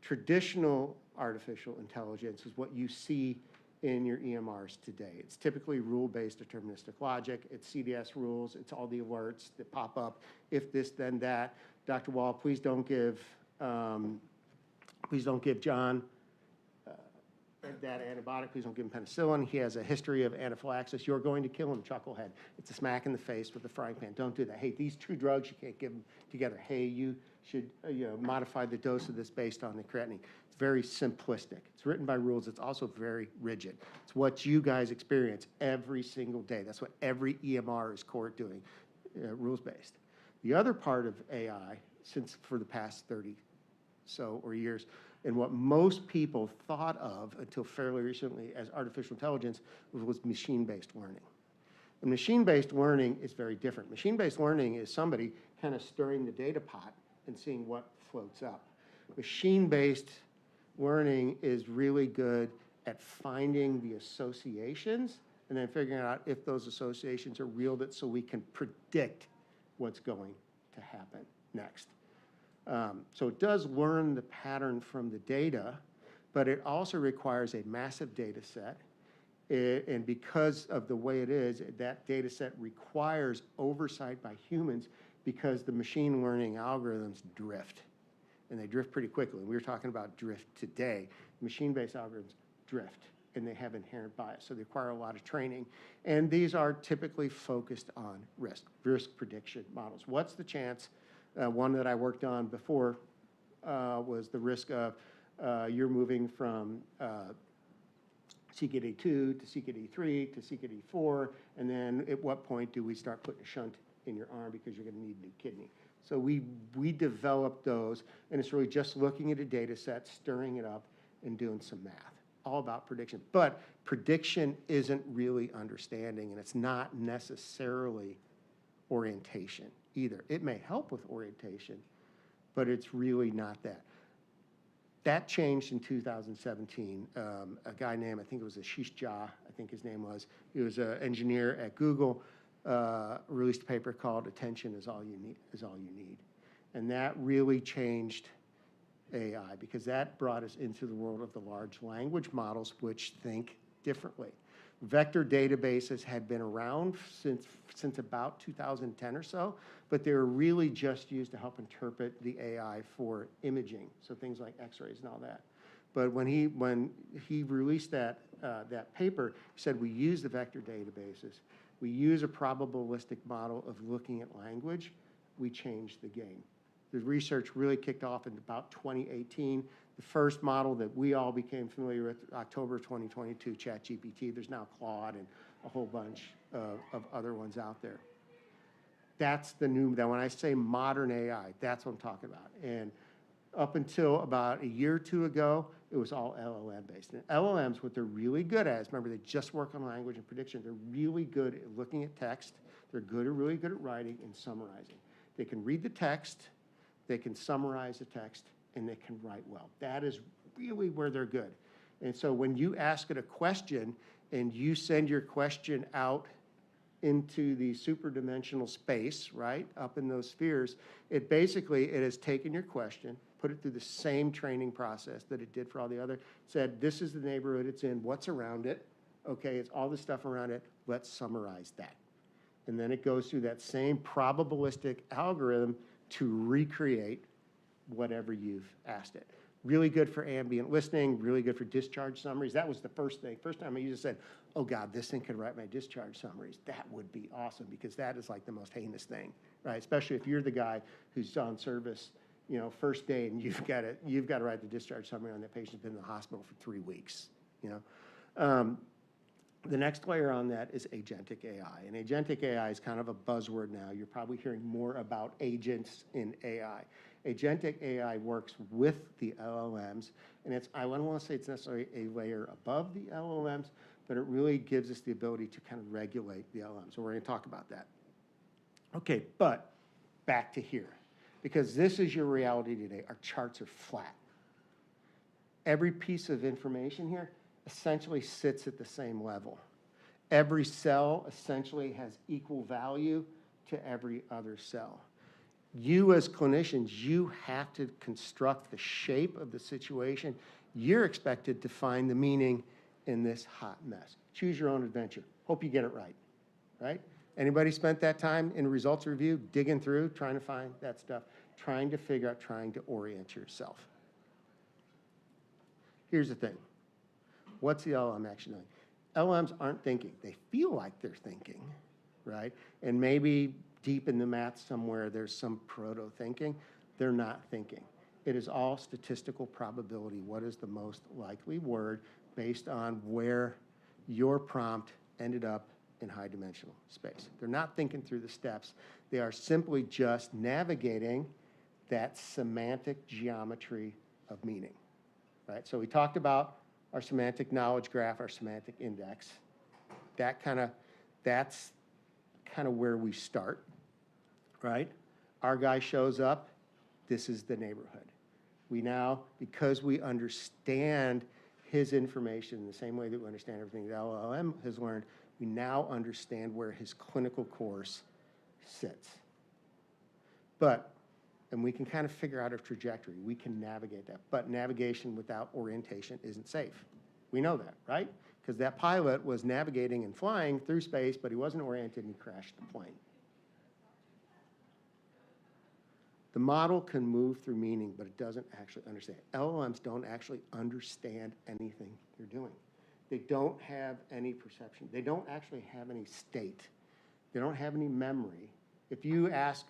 [SPEAKER 4] Traditional artificial intelligence is what you see in your EMRs today. It's typically rule-based deterministic logic. It's CDS rules. It's all the alerts that pop up. If this, then that. Dr. Wall, please don't give John that antibiotic. Please don't give him penicillin. He has a history of anaphylaxis. You're going to kill him, chucklehead. It's a smack in the face with a frying pan. Don't do that. Hey, these two drugs, you can't give them together. Hey, you should modify the dose of this based on the creatinine. It's very simplistic. It's written by rules. It's also very rigid. It's what you guys experience every single day. That's what every EMR is doing, rules-based. The other part of AI, since for the past 30 or years, and what most people thought of until fairly recently as artificial intelligence was machine-based learning. And machine-based learning is very different. Machine-based learning is somebody kind of stirring the data pot and seeing what floats up. Machine-based learning is really good at finding the associations and then figuring out if those associations are real, so we can predict what's going to happen next. So it does learn the pattern from the data, but it also requires a massive data set. And because of the way it is, that data set requires oversight by humans because the machine learning algorithms drift. And they drift pretty quickly. We were talking about drift today. Machine-based algorithms drift, and they have inherent bias, so they require a lot of training. And these are typically focused on risk prediction models. What's the chance? One that I worked on before was the risk of you're moving from CKD2 to CKD3 to CKD4, and then at what point do we start putting a shunt in your arm because you're going to need a new kidney? So we developed those, and it's really just looking at a data set, stirring it up, and doing some math, all about prediction. But prediction isn't really understanding, and it's not necessarily orientation either. It may help with orientation, but it's really not that. That changed in 2017. A guy named, I think it was Ashish Jha, I think his name was. He was an engineer at Google, released a paper called "Attention is all you need," and that really changed AI because that brought us into the world of the large language models, which think differently. Vector databases had been around since about 2010 or so, but they were really just used to help interpret the AI for imaging, so things like X-rays and all that. But when he released that paper, he said we use the vector databases, we use a probabilistic model of looking at language, we changed the game. The research really kicked off in about 2018. The first model that we all became familiar with, October 2022, ChatGPT. There's now Claude and a whole bunch of other ones out there. That's the new, that when I say modern AI, that's what I'm talking about. And up until about a year or two ago, it was all LLM based. And LLMs, what they're really good at is, remember, they just work on language and prediction. They're really good at looking at text. They're really good at writing and summarizing. They can read the text, they can summarize the text, and they can write well. That is really where they're good. And so when you ask it a question and you send your question out into the superdimensional space, right, up in those spheres, it has taken your question, put it through the same training process that it did for all the other, said, this is the neighborhood it's in, what's around it, okay, it's all the stuff around it, let's summarize that. And then it goes through that same probabilistic algorithm to recreate whatever you've asked it. Really good for ambient listening, really good for discharge summaries. That was the first thing. First time I used it, said, oh God, this thing could write my discharge summaries. That would be awesome because that is like the most heinous thing, right? Especially if you're the guy who's on service, you know, first day and you've got to write the discharge summary on that patient's been in the hospital for 3 weeks, you know. The next layer on that is agentic AI. And agentic AI is kind of a buzzword now. You're probably hearing more about agents in AI. Agentic AI works with the LLMs, and I don't want to say it's necessarily a layer above the LLMs, but it really gives us the ability to kind of regulate the LLMs. So we're going to talk about that. Okay, but back to here, because this is your reality today. Our charts are flat. Every piece of information here essentially sits at the same level. Every cell essentially has equal value to every other cell. You as clinicians, you have to construct the shape of the situation. You're expected to find the meaning in this hot mess. Choose your own adventure. Hope you get it right, right? Anybody spent that time in results review, digging through, trying to find that stuff, trying to figure out, trying to orient yourself? Here's the thing. What's the LLM actually doing? LLMs aren't thinking. They feel like they're thinking, right? And maybe deep in the math somewhere there's some proto-thinking. They're not thinking. It is all statistical probability. What is the most likely word based on where your prompt ended up in high dimensional space? They're not thinking through the steps. They are simply just navigating that semantic geometry of meaning, right? So we talked about our semantic knowledge graph, our semantic index. That's kind of where we start, right? Our guy shows up, this is the neighborhood. We now, because we understand his information in the same way that we understand everything the LLM has learned, we now understand where his clinical course sits. And we can kind of figure out a trajectory. We can navigate that. But navigation without orientation isn't safe. We know that, right? Because that pilot was navigating and flying through space, but he wasn't oriented and he crashed the plane. The model can move through meaning, but it doesn't actually understand. LLMs don't actually understand anything they're doing. They don't have any perception. They don't actually have any state. They don't have any memory. If you ask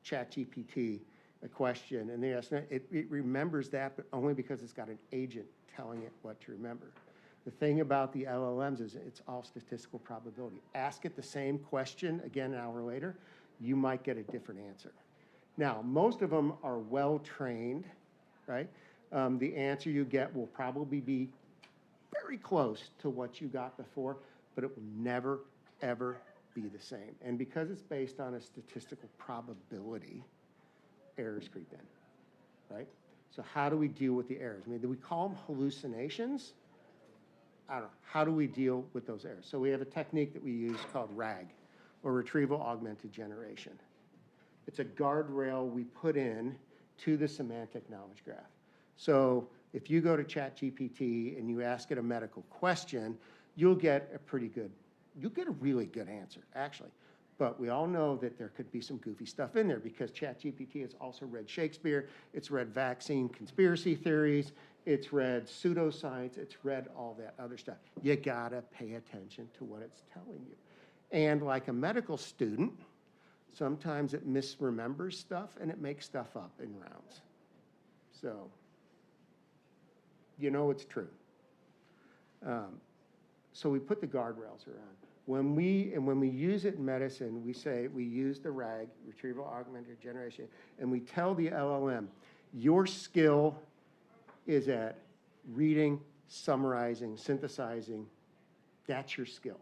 [SPEAKER 4] ChatGPT a question and it remembers that, but only because it's got an agent telling it what to remember. The thing about the LLMs is it's all statistical probability. Ask it the same question again an hour later, you might get a different answer. Now, most of them are well-trained, right? The answer you get will probably be very close to what you got before, but it will never, ever be the same. And because it's based on a statistical probability, errors creep in, right? So how do we deal with the errors? I mean, do we call them hallucinations? I don't know. How do we deal with those errors? So we have a technique that we use called RAG, or Retrieval Augmented Generation. It's a guardrail we put in to the semantic knowledge graph. So if you go to ChatGPT and you ask it a medical question, you'll get a really good answer, actually. But we all know that there could be some goofy stuff in there because ChatGPT has also read Shakespeare, it's read vaccine conspiracy theories, it's read pseudoscience, it's read all that other stuff. You gotta pay attention to what it's telling you. And like a medical student, sometimes it misremembers stuff and it makes stuff up in rounds. So, you know it's true. So we put the guardrails around. When we use it in medicine, we use the RAG, Retrieval Augmented Generation, and we tell the LLM, your skill is at reading, summarizing, synthesizing. That's your skill,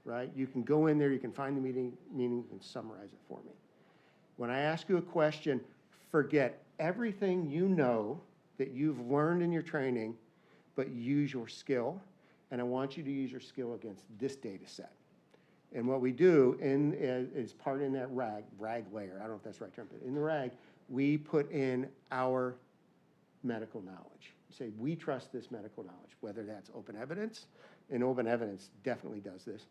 [SPEAKER 4] right? You can go in there, you can find the meaning, you can summarize it for me. When I ask you a question, forget everything you know that you've learned in your training, but use your skill. And I want you to use your skill against this data set. And what we do is part in that RAG layer, I don't know if that's the right term, but in the RAG, we put in our medical knowledge. Say, we trust this medical knowledge, whether that's open evidence, and open evidence definitely does this,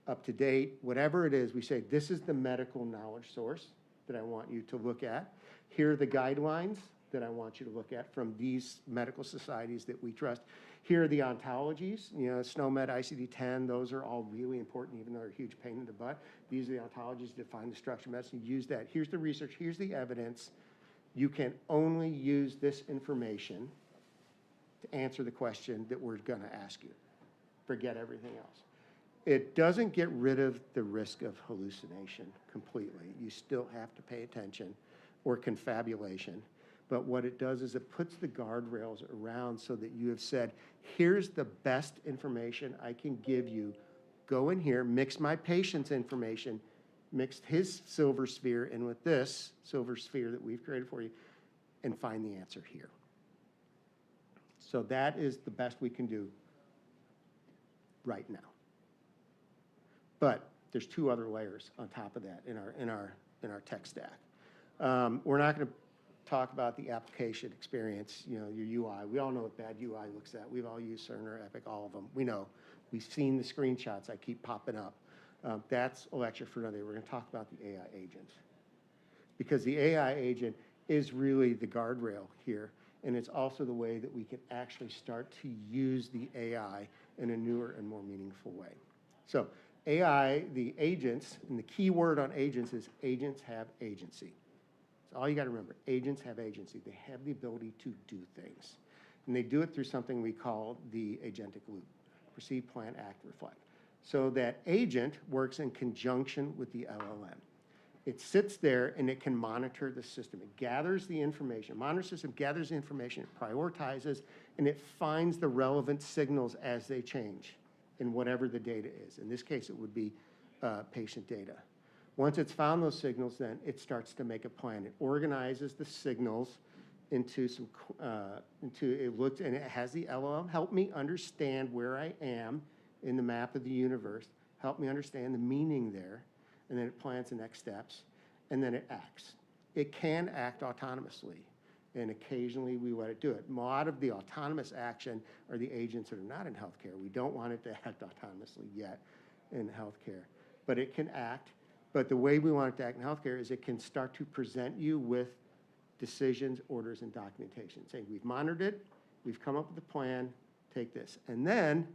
[SPEAKER 4] up to date, whatever it is, we say, this is the medical knowledge source that I want you to look at. Here are the guidelines that I want you to look at from these medical societies that we trust. Here are the ontologies, SNOMED, ICD-10, those are all really important, even though they're a huge pain in the butt. These are the ontologies that define the structure of medicine. Use that. Here's the research, here's the evidence. You can only use this information to answer the question that we're gonna ask you. Forget everything else. It doesn't get rid of the risk of hallucination completely. You still have to pay attention, or confabulation. But what it does is it puts the guardrails around so that you have said, here's the best information I can give you. Go in here, mix my patient's information, mix his silver sphere in with this silver sphere that we've created for you, and find the answer here. So that is the best we can do right now. But there's two other layers on top of that in our tech stack. We're not going to talk about the application experience, your UI. We all know what bad UI looks at. We've all used Cerner, Epic, all of them. We know. We've seen the screenshots I keep popping up. That's a lecture for another day. We're going to talk about the AI agent. Because the AI agent is really the guardrail here, and it's also the way that we can actually start to use the AI in a newer and more meaningful way. So AI, the agents, and the key word on agents is agents have agency. All you got to remember, agents have agency. They have the ability to do things. And they do it through something we call the agentic loop, perceive, plan, act, reflect. So that agent works in conjunction with the LLM. It sits there and it can monitor the system. It gathers the information. Monitor system gathers the information, it prioritizes, and it finds the relevant signals as they change in whatever the data is. In this case, it would be patient data. Once it's found those signals, then it starts to make a plan. It organizes the signals into it looks, and it has the LLM help me understand where I am in the map of the universe, help me understand the meaning there, and then it plans the next steps, and then it acts. It can act autonomously, and occasionally we let it do it. A lot of the autonomous action are the agents that are not in healthcare. We don't want it to act autonomously yet in healthcare, but it can act. But the way we want it to act in healthcare is it can start to present you with decisions, orders, and documentation, saying we've monitored it, we've come up with a plan, take this. And then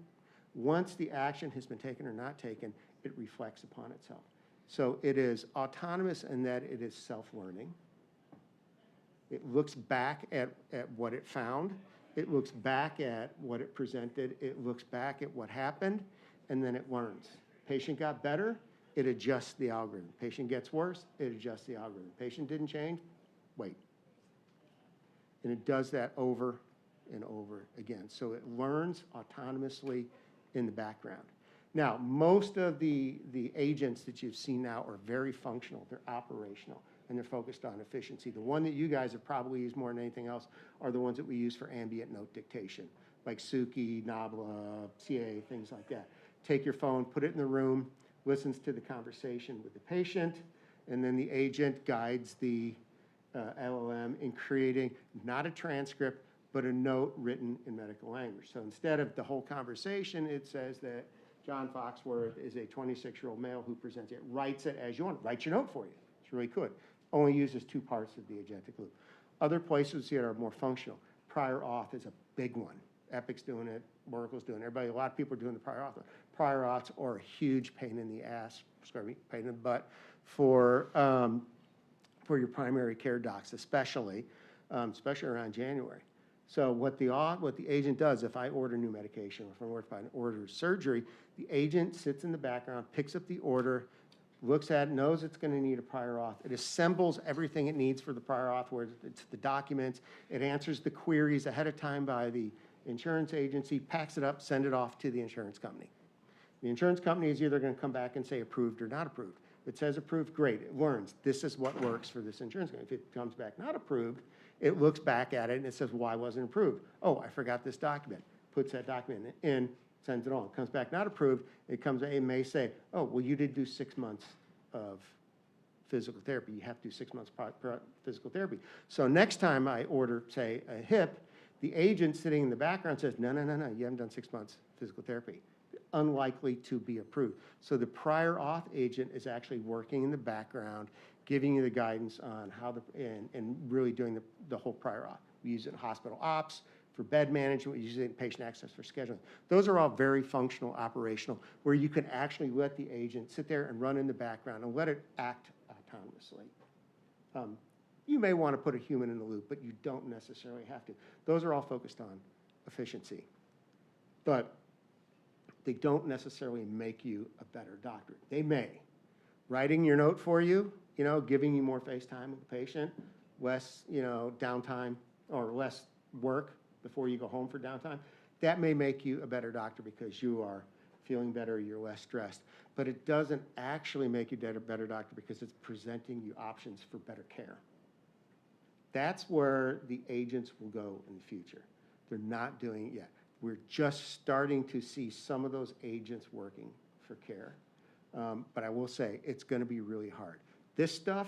[SPEAKER 4] once the action has been taken or not taken, it reflects upon itself. So it is autonomous in that it is self-learning. It looks back at what it found, It looks back at what it presented, it looks back at what happened, and then it learns. Patient got better, it adjusts the algorithm. Patient gets worse, it adjusts the algorithm. Patient didn't change, wait. And it does that over and over again. So it learns autonomously in the background. Now, most of the agents that you've seen now are very functional. They're operational, and they're focused on efficiency. The one that you guys have probably used more than anything else are the ones that we use for ambient note dictation, like Suki, Nabla, CA, things like that. Take your phone, put it in the room, listens to the conversation with the patient, and then the agent guides the LLM in creating not a transcript, but a note written in medical language. So instead of the whole conversation, it says that John Foxworth is a 26-year-old male who presents it, writes it as you want, writes your note for you. It's really good. Only uses 2 parts of the agentic loop. Other places that are more functional. Prior auth is a big one. Epic's doing it, Oracle's doing it, a lot of people are doing the prior auth. Prior auths are a huge pain in the ass, pain in the butt for your primary care docs, especially around January. So what the agent does, if I order new medication, or if I order surgery, the agent sits in the background, picks up the order, looks at it, knows it's going to need a prior auth. It assembles everything it needs for the prior auth, where it's the documents. It answers the queries ahead of time by the insurance agency, packs it up, send it off to the insurance company. The insurance company is either going to come back and say approved or not approved. If it says approved, great. It learns this is what works for this insurance company. If it comes back not approved, it looks back at it and it says, why wasn't it approved? Oh, I forgot this document. Puts that document in, sends it on. Comes back not approved. It may say, oh, well, you did do 6 months of physical therapy. You have to do 6 months physical therapy. So next time I order, say, a hip, the agent sitting in the background says, no, you haven't done 6 months physical therapy. Unlikely to be approved. So the prior auth agent is actually working in the background, giving you the guidance on how and really doing the whole prior auth. We use it in hospital ops, for bed management, we use it in patient access for scheduling. Those are all very functional, operational, where you can actually let the agent sit there and run in the background and let it act autonomously. You may want to put a human in the loop, but you don't necessarily have to. Those are all focused on efficiency. But they don't necessarily make you a better doctor. They may. Writing your note for you, giving you more face time with the patient, less, downtime or less work before you go home for downtime, that may make you a better doctor because you are feeling better, you're less stressed. But it doesn't actually make you a better doctor because it's presenting you options for better care. That's where the agents will go in the future. They're not doing it yet. We're just starting to see some of those agents working for care. But I will say, it's going to be really hard. This stuff,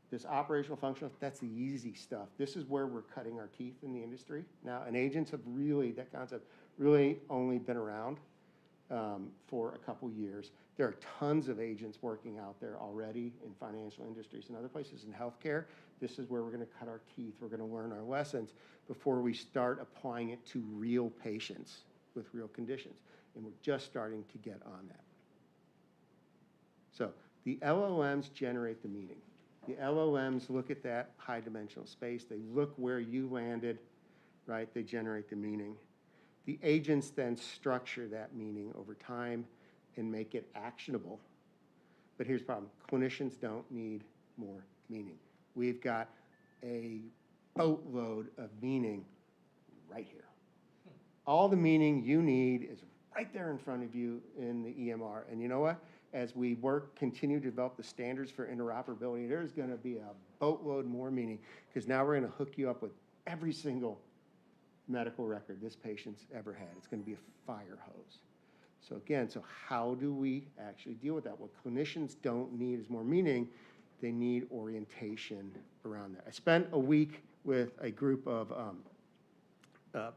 [SPEAKER 4] this operational functional, that's the easy stuff. This is where we're cutting our teeth in the industry now. And agents have that concept really only been around for a couple years. There are tons of agents working out there already in financial industries and other places in healthcare. This is where we're going to cut our teeth. We're going to learn our lessons before we start applying it to real patients with real conditions. And we're just starting to get on that. So the LLMs generate the meaning. The LLMs look at that high dimensional space. They look where you landed, right? They generate the meaning. The agents then structure that meaning over time and make it actionable. But here's the problem. Clinicians don't need more meaning. We've got a boatload of meaning right here. All the meaning you need is right there in front of you in the EMR. And you know what? As we continue to develop the standards for interoperability, there's going to be a boatload more meaning because now we're going to hook you up with every single medical record this patient's ever had. It's going to be a fire hose. So again, how do we actually deal with that? What clinicians don't need is more meaning. They need orientation around that. I spent a week with a group of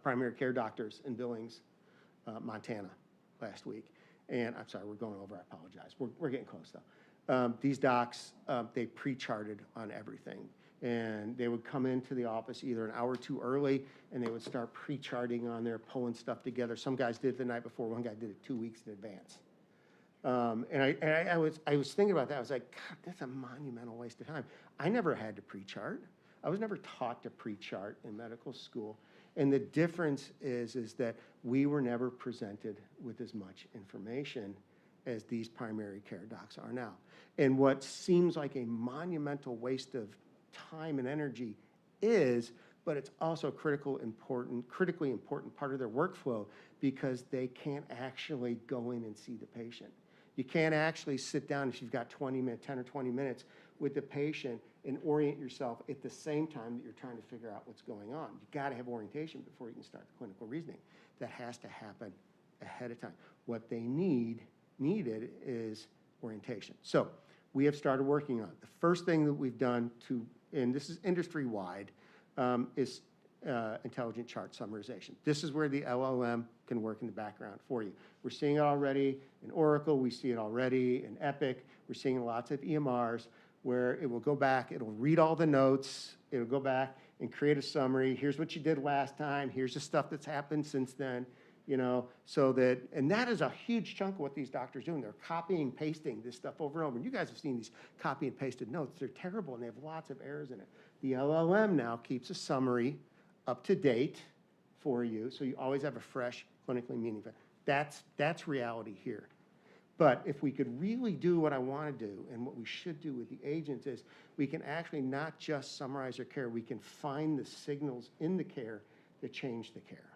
[SPEAKER 4] primary care doctors in Billings, Montana, last week. And I'm sorry, we're going over, I apologize. We're getting close though. These docs, they pre-charted on everything. And they would come into the office either an hour or two early and they would start pre-charting on there, pulling stuff together. Some guys did it the night before, one guy did it 2 weeks in advance. And I was thinking about that. I was like, God, that's a monumental waste of time. I never had to pre-chart. I was never taught to pre-chart in medical school. And the difference is that we were never presented with as much information as these primary care docs are now. And what seems like a monumental waste of time and energy is, but it's also a critically important part of their workflow because they can't actually go in and see the patient. You can't actually sit down if you've got 10 or 20 minutes with the patient and orient yourself at the same time that you're trying to figure out what's going on. You got to have orientation before you can start the clinical reasoning. That has to happen ahead of time. What they needed is orientation. So we have started working on it. The first thing that we've done and this is industry-wide, is intelligent chart summarization. This is where the LLM can work in the background for you. We're seeing it already in Oracle. We see it already in Epic. We're seeing lots of EMRs where it will go back, it'll read all the notes, it'll go back and create a summary. Here's what you did last time. Here's the stuff that's happened since then, so that, and that is a huge chunk of what these doctors are doing. They're copying, pasting this stuff over and over. And you guys have seen these copy and pasted notes. They're terrible and they have lots of errors in it. The LLM now keeps a summary up to date for you, so you always have a fresh, clinically meaningful. That's reality here. But if we could really do what I want to do and what we should do with the agents is we can actually not just summarize their care, we can find the signals in the care that change the care.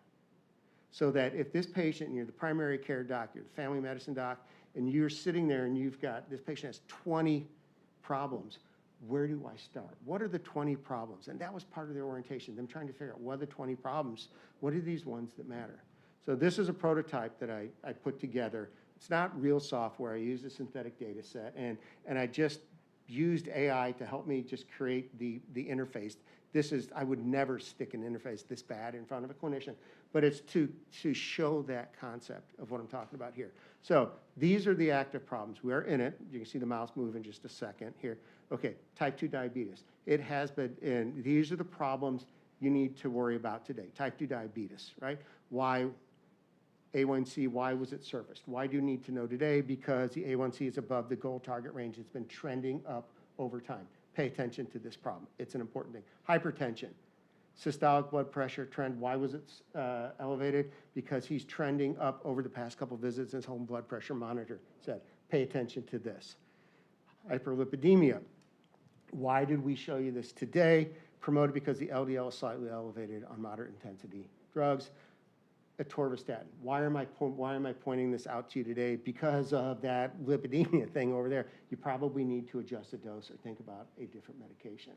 [SPEAKER 4] So that if this patient, and you're the primary care doc, you're the family medicine doc, and you're sitting there and you've got, this patient has 20 problems, where do I start? What are the 20 problems? And that was part of their orientation, them trying to figure out what are the 20 problems, what are these ones that matter? So this is a prototype that I put together. It's not real software. I used a synthetic data set, and I just used AI to help me just create the interface. I would never stick an interface this bad in front of a clinician, but it's to show that concept of what I'm talking about here. So these are the active problems. We are in it. You can see the mouse move in just a second here. Okay, type 2 diabetes. It has been, and these are the problems you need to worry about today. Type 2 diabetes, right? Why A1C, why was it surfaced? Why do you need to know today? Because the A1C is above the goal target range. It's been trending up over time. Pay attention to this problem. It's an important thing. Hypertension, systolic blood pressure trend. Why was it elevated? Because he's trending up over the past couple visits. His home blood pressure monitor said, pay attention to this. Hyperlipidemia. Why did we show you this today? Promoted because the LDL is slightly elevated on moderate intensity drugs. Atorvastatin. Why am I pointing this out to you today? Because of that lipidemia thing over there. You probably need to adjust the dose or think about a different medication,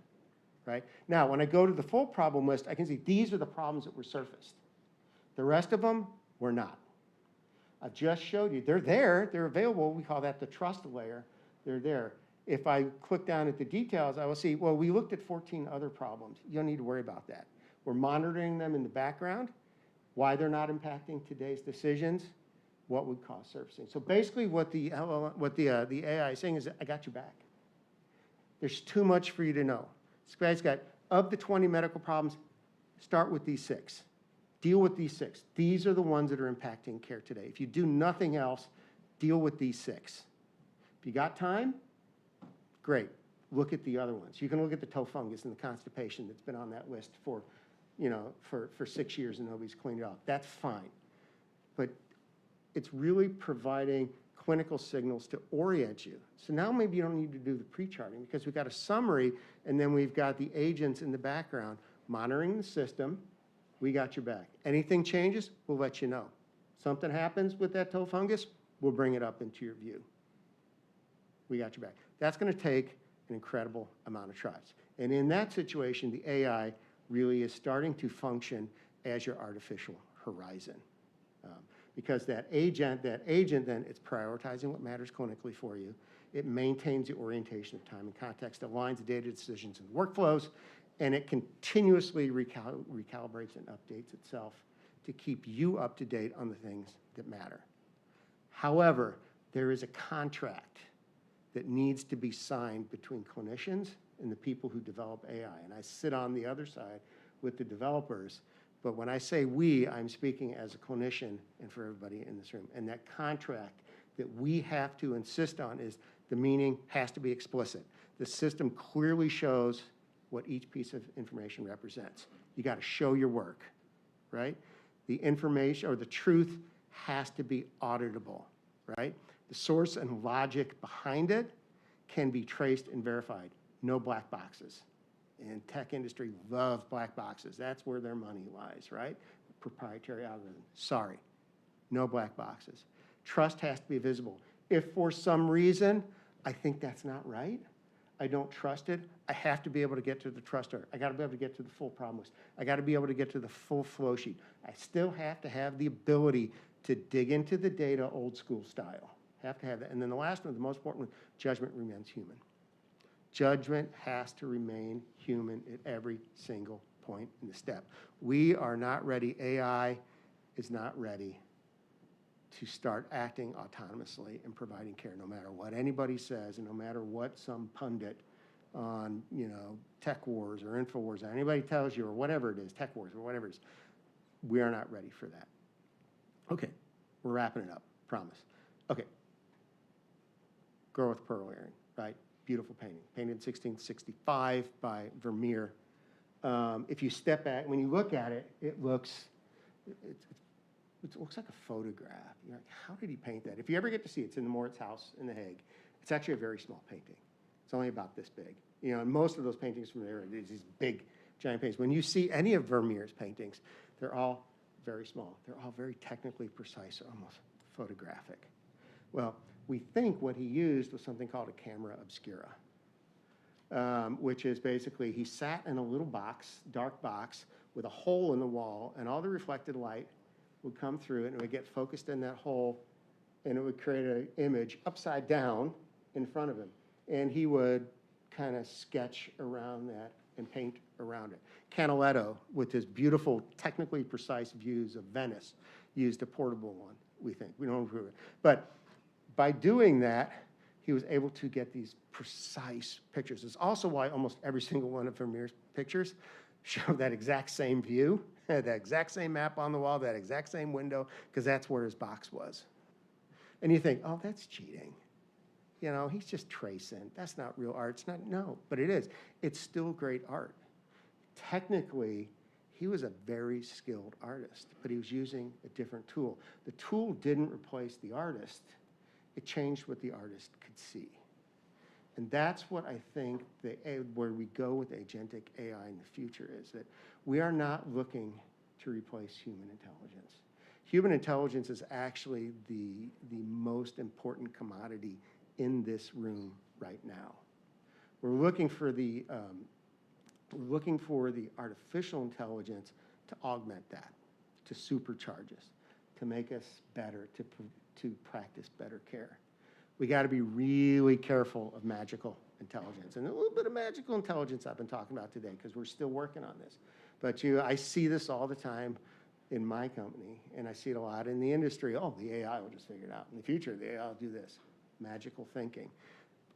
[SPEAKER 4] right? Now, when I go to the full problem list, I can see these are the problems that were surfaced. The rest of them were not. I've just showed you. They're there. They're available. We call that the trust layer. They're there. If I click down at the details, I will see, well, we looked at 14 other problems. You don't need to worry about that. We're monitoring them in the background. Why they're not impacting today's decisions, what would cause surfacing. So basically what the AI is saying is, I got you back. There's too much for you to know. This guy's got, of the 20 medical problems, start with these 6. Deal with these 6. These are the ones that are impacting care today. If you do nothing else, deal with these 6. If you got time, great. Look at the other ones. You can look at the toe fungus and the constipation that's been on that list for 6 years and nobody's cleaned it up. That's fine. But it's really providing clinical signals to orient you. So now maybe you don't need to do the pre-charting because we've got a summary and then we've got the agents in the background monitoring the system. We got your back. Anything changes, we'll let you know. Something happens with that toe fungus, we'll bring it up into your view. We got your back. That's going to take an incredible amount of tries. And in that situation, the AI really is starting to function as your artificial horizon. Because that agent then, it's prioritizing what matters clinically for you. It maintains the orientation of time and context, aligns the data decisions and workflows, and it continuously recalibrates and updates itself to keep you up to date on the things that matter. However, there is a contract that needs to be signed between clinicians and the people who develop AI. And I sit on the other side with the developers, but when I say we, I'm speaking as a clinician and for everybody in this room. And that contract that we have to insist on is the meaning has to be explicit. The system clearly shows what each piece of information represents. You got to show your work. right? The information or the truth has to be auditable, right? The source and logic behind it can be traced and verified. No black boxes. And tech industry loves black boxes. That's where their money lies, right? Proprietary algorithm. Sorry, no black boxes. Trust has to be visible. If for some reason I think that's not right, I don't trust it, I have to be able to get to the truster. I got to be able to get to the full problem list. I got to be able to get to the full flow sheet. I still have to have the ability to dig into the data old school style. Have to have that. And then the last one, the most important one, judgment remains human. Judgment has to remain human at every single point in the step. We are not ready. AI is not ready to start acting autonomously and providing care, no matter what anybody says, and no matter what some pundit on, Tech Wars or InfoWars or anybody tells you, or whatever it is, Tech Wars or whatever it is. We are not ready for that. Okay, we're wrapping it up, promise. Okay, Girl with Pearl Earring, right? Beautiful painting, painted in 1665 by Vermeer. If you step back, when you look at it, it looks like a photograph. You're like, how did he paint that? If you ever get to see it, it's in the Moritz House in The Hague. It's actually a very small painting. It's only about this big. And most of those paintings from there are these big, giant paintings. When you see any of Vermeer's paintings, they're all very small. They're all very technically precise, almost photographic. Well, we think what he used was something called a camera obscura, which is basically he sat in a little box, dark box, with a hole in the wall, and all the reflected light would come through it, and it would get focused in that hole, and it would create an image upside down in front of him. And he would kind of sketch around that and paint around it. Canaletto, with his beautiful, technically precise views of Venice, used a portable one, we think. We don't prove it. But by doing that, he was able to get these precise pictures. It's also why almost every single one of Vermeer's pictures show that exact same view, that exact same map on the wall, that exact same window, because that's where his box was. And you think, oh, that's cheating. He's just tracing. That's not real art. It's not, no, but it is. It's still great art. Technically, he was a very skilled artist, but he was using a different tool. The tool didn't replace the artist. It changed what the artist could see. And that's what I think where we go with agentic AI in the future is that we are not looking to replace human intelligence. Human intelligence is actually the most important commodity in this room right now. We're looking for the artificial intelligence to augment that, to supercharge us, to make us better, to practice better care. We got to be really careful of magical intelligence. And a little bit of magical intelligence I've been talking about today because we're still working on this. But I see this all the time in my company, and I see it a lot in the industry. Oh, the AI will just figure it out. In the future, the AI will do this. Magical thinking.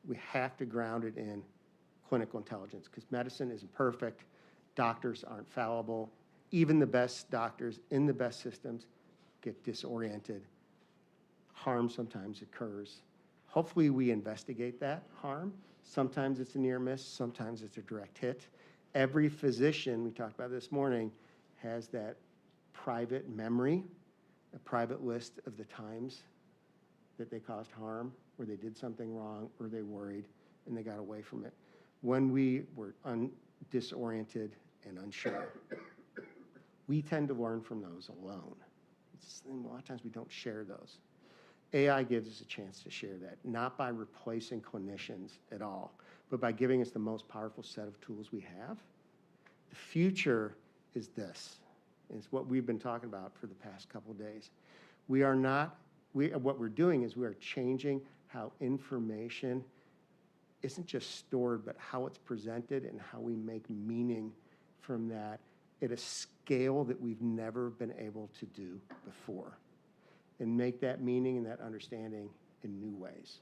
[SPEAKER 4] We have to ground it in clinical intelligence because medicine isn't perfect. Doctors aren't fallible. Even the best doctors in the best systems get disoriented. Harm sometimes occurs. Hopefully we investigate that harm. Sometimes it's a near miss, sometimes it's a direct hit. Every physician, we talked about this morning, has that private memory, a private list of the times that they caused harm, or they did something wrong, or they worried, and they got away from it. When we were disoriented and unsure, we tend to learn from those alone. A lot of times we don't share those. AI gives us a chance to share that, not by replacing clinicians at all, but by giving us the most powerful set of tools we have. The future is this. It's what we've been talking about for the past couple of days. What we're doing is we are changing how information isn't just stored, but how it's presented and how we make meaning from that at a scale that we've never been able to do before, and make that meaning and that understanding in new ways,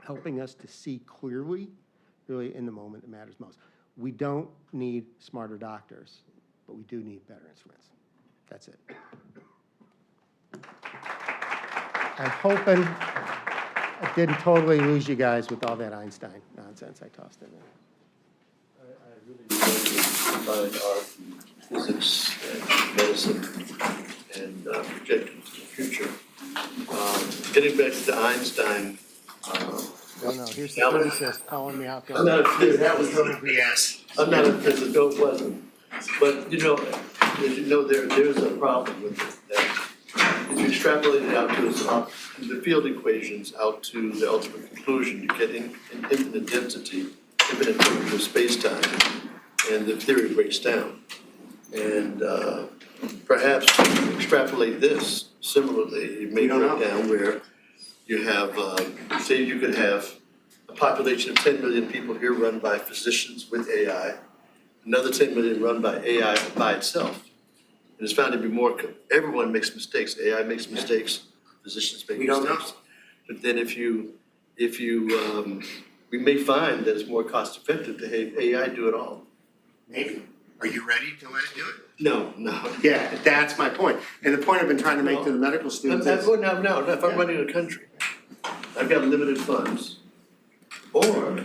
[SPEAKER 4] helping us to see clearly, really in the moment that matters most. We don't need smarter doctors, but we do need better instruments. That's it. I'm hoping I didn't totally lose you guys with all that Einstein nonsense I tossed in there.
[SPEAKER 2] I really enjoyed fine art.
[SPEAKER 8] physics and medicine and projecting to the future. Getting back to Einstein,
[SPEAKER 4] No, here's the
[SPEAKER 8] That was-
[SPEAKER 4] physicist calling me out.
[SPEAKER 8] I'm not a physicist.
[SPEAKER 4] That was total BS.
[SPEAKER 8] I'm not a physicist, no, it wasn't. But, you know, as you know, there's a problem with it. That if you extrapolate it out to the field equations out to the ultimate conclusion, you get infinite density, infinite temperature of space-time, and the theory breaks down. And perhaps extrapolate this similarly, it may
[SPEAKER 4] We don't
[SPEAKER 8] break
[SPEAKER 4] know.
[SPEAKER 8] down where you have, say you could have a population of 10 million people here run by physicians with AI, another 10 million run by AI by itself. And it's found to be more, everyone makes mistakes, AI makes mistakes, physicians make
[SPEAKER 4] We
[SPEAKER 8] mistakes.
[SPEAKER 4] don't know.
[SPEAKER 8] But then if you, we may find that it's more cost effective to have AI do it all.
[SPEAKER 4] Maybe. Are you ready to let it do it?
[SPEAKER 8] No.
[SPEAKER 4] Yeah, that's my point. And the point I've been trying to make to the medical students is,
[SPEAKER 8] No, if I'm running a country, I've got limited funds. Or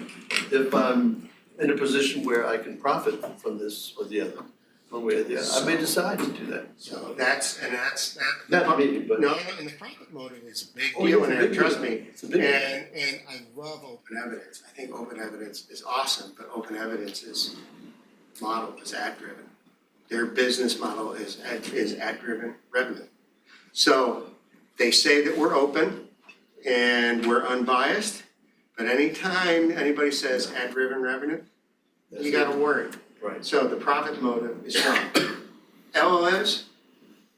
[SPEAKER 8] if I'm in a position where I can profit from this or the other, one way or the other, I may decide to do that.
[SPEAKER 4] so that's.
[SPEAKER 8] Not me, but.
[SPEAKER 4] No, and the profit motive is a big
[SPEAKER 8] Oh,
[SPEAKER 4] deal
[SPEAKER 8] it's
[SPEAKER 4] in
[SPEAKER 8] a
[SPEAKER 4] there,
[SPEAKER 8] big
[SPEAKER 4] trust
[SPEAKER 8] deal.
[SPEAKER 4] me.
[SPEAKER 8] It's a big deal.
[SPEAKER 4] And I love open evidence. I think open evidence is awesome, but open evidence's model is ad-driven. Their business model is ad-driven revenue. So they say that we're open and we're unbiased, but anytime anybody says ad-driven revenue, you gotta worry.
[SPEAKER 8] Right.
[SPEAKER 4] So the profit motive is strong. LLMs,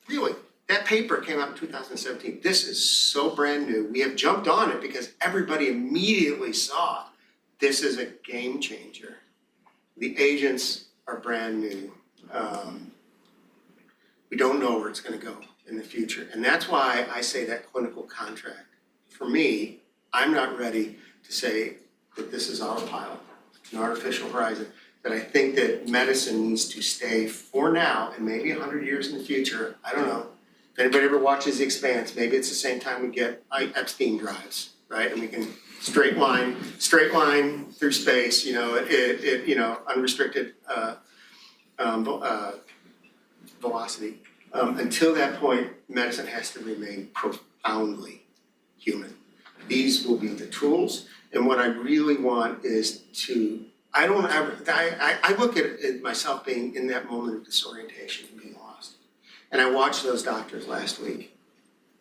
[SPEAKER 4] really, that paper came out in 2017. This is so brand new. We have jumped on it because everybody immediately saw this is a game changer. The agents are brand new. We don't know where it's gonna go in the future. And that's why I say that clinical contract. For me, I'm not ready to say that this is autopilot, an artificial horizon. But I think that medicine needs to stay for now and maybe 100 years in the future. I don't know. If anybody ever watches The Expanse, maybe it's the same time we get Epstein drives, right? And we can straight line through space, unrestricted velocity. Until that point, medicine has to remain profoundly human. These will be the tools, and what I really want is to, I look at it myself being in that moment of disorientation and being lost. And I watched those doctors last week,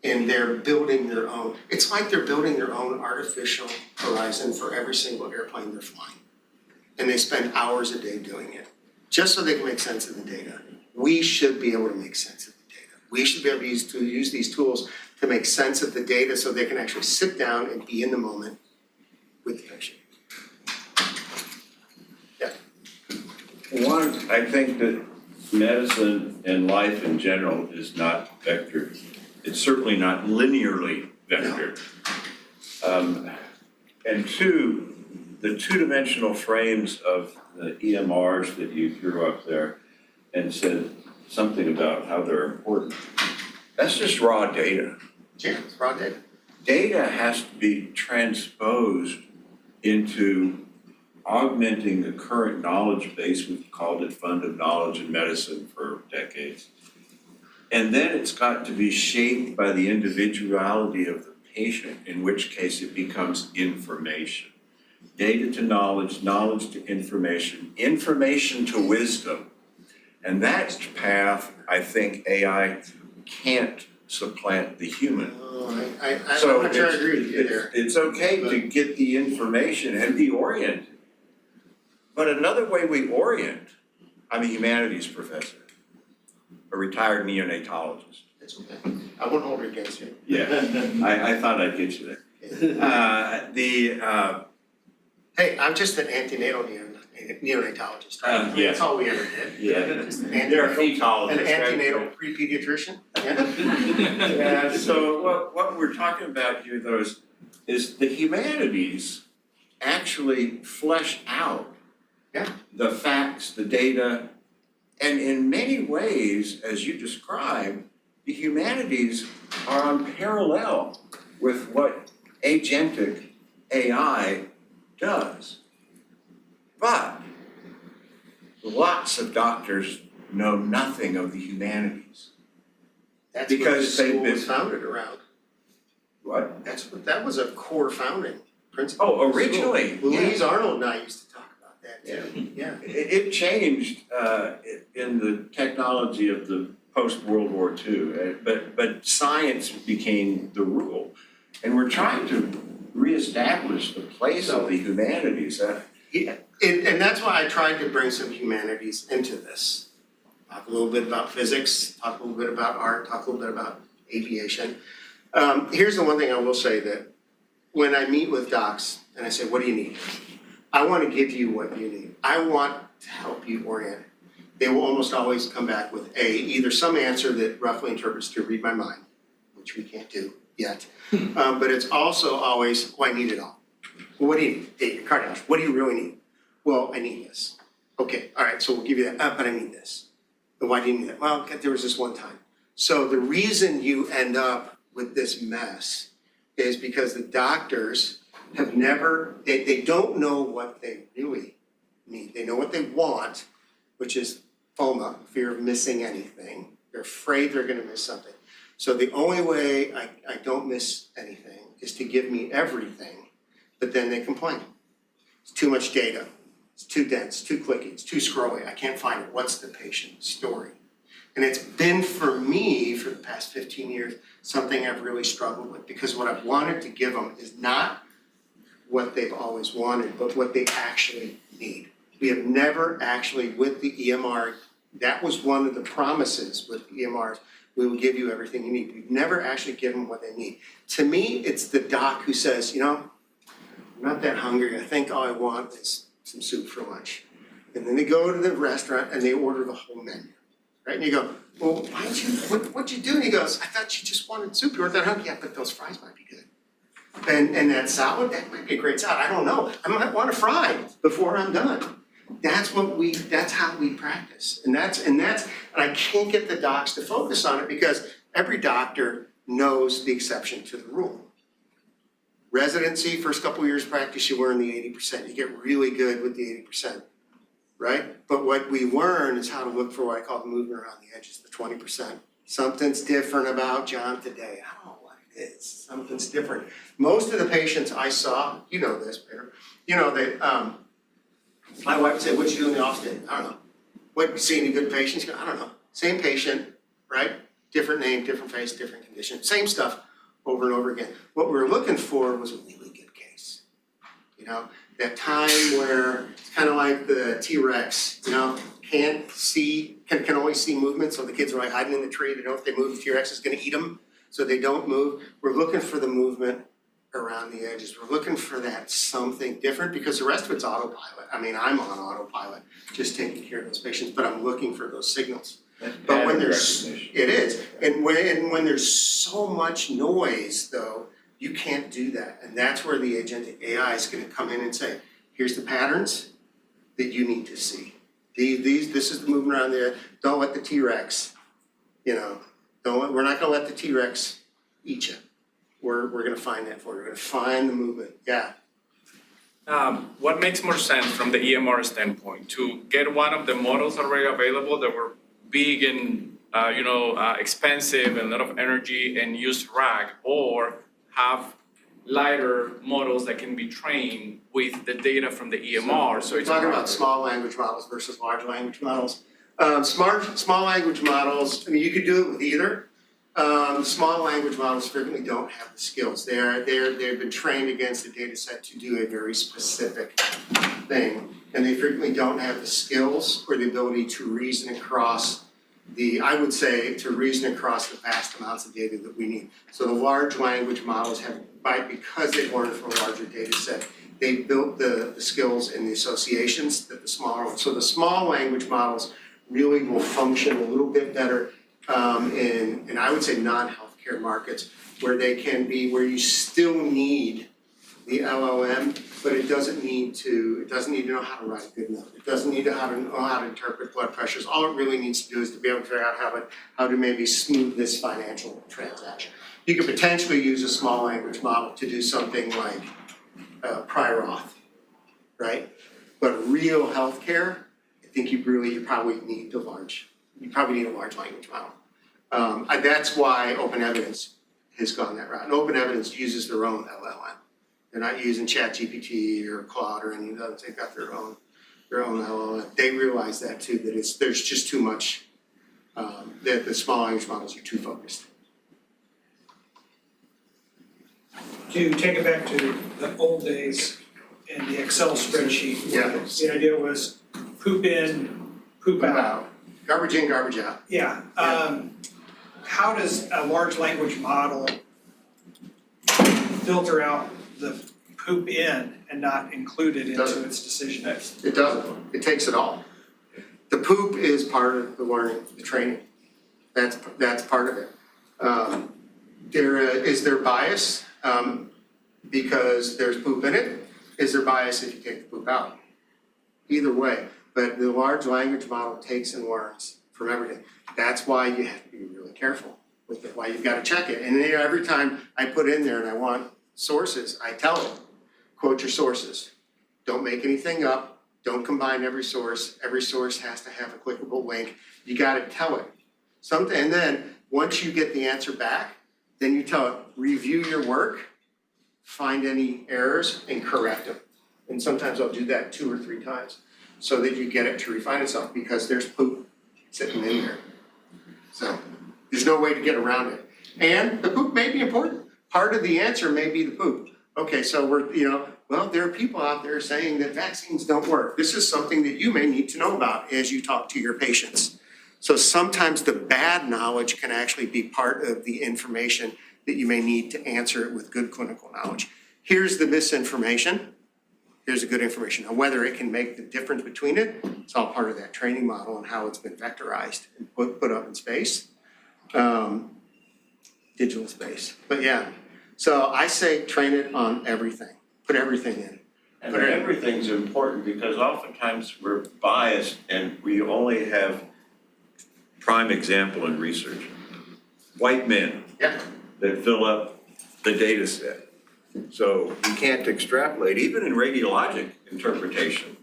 [SPEAKER 4] and they're building their own, it's like they're building their own artificial horizon for every single airplane they're flying. And they spend hours a day doing it, just so they can make sense of the data. We should be able to make sense of the data. We should be able to use these tools to make sense of the data so they can actually sit down and be in the moment with the patient.
[SPEAKER 9] One, I think that medicine and life in general is not vectored. It's certainly not linearly vectored. And two, the two-dimensional frames of the EMRs that you threw up there and said something about how they're important. That's just raw data.
[SPEAKER 4] Yeah, it's raw data.
[SPEAKER 9] Data has to be transposed into augmenting the current knowledge base. We've called it fund of knowledge in medicine for decades. And then it's got to be shaped by the individuality of the patient, in which case it becomes information. Data to knowledge, knowledge to information, information to wisdom. And that path, I think AI can't supplant the human.
[SPEAKER 4] I'm not sure I agree with you there.
[SPEAKER 9] It's okay to get the information and be oriented. But another way we orient, I'm a humanities professor, a retired neonatologist.
[SPEAKER 4] It's okay. I won't hold it against you.
[SPEAKER 9] Yeah, I thought I'd get you there.
[SPEAKER 4] Hey, I'm just an antenatal neonatologist, right?
[SPEAKER 9] Yeah.
[SPEAKER 4] That's all we ever did.
[SPEAKER 9] Yeah.
[SPEAKER 4] Just an
[SPEAKER 9] They're a
[SPEAKER 4] antenatal,
[SPEAKER 9] fetologist,
[SPEAKER 4] an
[SPEAKER 9] right?
[SPEAKER 4] antenatal pre-pediatrician. Yeah.
[SPEAKER 9] Yeah, so what we're talking about here though is the humanities actually flesh out the facts, the data, and in many ways, as you described, the humanities are on parallel with what agentic AI does. But lots of doctors know nothing of the humanities.
[SPEAKER 4] That's what
[SPEAKER 9] Because
[SPEAKER 4] the
[SPEAKER 9] they've
[SPEAKER 4] school
[SPEAKER 9] been-
[SPEAKER 4] was founded around.
[SPEAKER 9] What?
[SPEAKER 4] That was a core founding principle.
[SPEAKER 9] Oh, originally,
[SPEAKER 4] Louise
[SPEAKER 9] yeah.
[SPEAKER 4] Arnold and I used to talk about that too, yeah.
[SPEAKER 9] It changed in the technology of the post-World War II, but science became the rule. And we're trying to reestablish the place of the humanities.
[SPEAKER 4] And that's why I tried to bring some humanities into this. Talk a little bit about physics, talk a little bit about art, talk a little bit about aviation. Here's the one thing I will say, that when I meet with docs and I say, what do you need? I want to give you what you need. I want to help you orient. They will almost always come back with either some answer that roughly interprets to read my mind, which we can't do yet. But it's also always, I need it all. Well, what do you need? Hey, Kardashian, what do you really need? Well, I need this. Okay, all right, so we'll give you that, but I need this. And why do you need that? Well, there was this one time. So the reason you end up with this mess is because the doctors have never, they don't know what they really need. They know what they want, which is FOMA, fear of missing anything. They're afraid they're gonna miss something. So the only way I don't miss anything is to give me everything, but then they complain. It's too much data, it's too dense, too clicky, it's too scrolly, I can't find it. What's the patient story? And it's been for me, for the past 15 years, something I've really struggled with, because what I've wanted to give them is not what they've always wanted, but what they actually need. We have never actually, with the EMR, that was one of the promises with the EMRs, we will give you everything you need. We've never actually given them what they need. To me, it's the doc who says, I'm not that hungry, I think all I want is some soup for lunch. And then they go to the restaurant and they order the whole menu. Right, and you go, well, what'd you do? And he goes, I thought you just wanted soup. You weren't that hungry. Yeah, but those fries might be good. And that salad, that might be a great salad. I don't know. I might want a fry before I'm done. That's how we practice. And I can't get the docs to focus on it, because every doctor knows the exception to the rule. Residency, first couple of years of practice, you learn the 80%. You get really good with the 80%. Right? But what we learn is how to look for what I call the movement around the edges, the 20%. Something's different about John today. I don't know what it is. Something's different. Most of the patients I saw, you know this, Peter, my wife would say, what'd you do in the office today? I don't know. What, see any good patients? I don't know. Same patient, right? Different name, different face, different condition. Same stuff over and over again. What we were looking for was a really good case. That time where it's kind of like the T-Rex, can't see, can only see movement. So the kids are like hiding in the tree. They know if they move, the T-Rex is going to eat them. So they don't move. We're looking for the movement around the edges. We're looking for that something different, because the rest of it's autopilot. I mean, I'm on autopilot, just taking care of those patients, but I'm looking for those signals. But when there's, it is. And when there's so much noise, though, you can't do that. And that's where the agentic AI is going to come in and say, here's the patterns that you need to see. This is the movement around there. Don't let the T-Rex, we're not going to let the T-Rex eat you. We're going to find that for you. We're going to find the movement. Yeah.
[SPEAKER 10] What makes more sense from the EMR standpoint, to get one of the models already available that were big and expensive and a lot of energy and use RAG, or have lighter models that can be trained with the data from the EMR? So
[SPEAKER 4] we're talking about small language models versus large language models. Small language models, I mean, you could do it with either. Small language models frequently don't have the skills. They've been trained against a data set to do a very specific thing. And they frequently don't have the skills or the ability to reason across the vast amounts of data that we need. So the large language models have, because they've learned from a larger data set, they've built the skills and the associations that the smaller ones. So the small language models really will function a little bit better in I would say non-healthcare markets, where you still need the LLM, but it doesn't need to know how to write a good note. It doesn't need to know how to interpret blood pressures. All it really needs to do is to be able to figure out how to maybe smooth this financial transaction. You could potentially use a small language model to do something like prior auth, right? But real healthcare, I think you probably need the large you probably need a large language model. That's why Open Evidence has gone that route. And Open Evidence uses their own LLM. They're not using ChatGPT or Claude or any of those. They've got their own LLM. They realize that too, that there's just too much, that the small language models are too focused.
[SPEAKER 11] To take it back to the old days and the Excel spreadsheet.
[SPEAKER 4] Yeah.
[SPEAKER 11] The idea was poop in, poop out.
[SPEAKER 4] Garbage in, garbage out.
[SPEAKER 11] Yeah, how does a large language model filter out the poop in and not include it into its decision?
[SPEAKER 4] It doesn't. It takes it all. The poop is part of the learning, the training. That's part of it. Is there bias because there's poop in it? Is there bias if you take the poop out? Either way, but the large language model takes and learns from everything. That's why you have to be really careful with it, why you've got to check it. And then every time I put in there and I want sources, I tell it, quote your sources. Don't make anything up. Don't combine every source. Every source has to have a clickable link. You got to tell it something. And then once you get the answer back, then you tell it, review your work, find any errors and correct them. And sometimes I'll do that 2 or 3 times so that you get it to refine itself because there's poop sitting in there. So there's no way to get around it. And the poop may be important. Part of the answer may be the poop. Okay, so there are people out there saying that vaccines don't work. This is something that you may need to know about as you talk to your patients. So sometimes the bad knowledge can actually be part of the information that you may need to answer it with good clinical knowledge. Here's the misinformation. Here's the good information. Now, whether it can make the difference between it, it's all part of that training model and how it's been vectorized and put up in space, digital space. But yeah, so I say train it on everything. Put everything in.
[SPEAKER 9] And everything's important because oftentimes we're biased and we only have prime example in research. White men that fill up the data set. So you can't extrapolate, even in radiologic interpretation.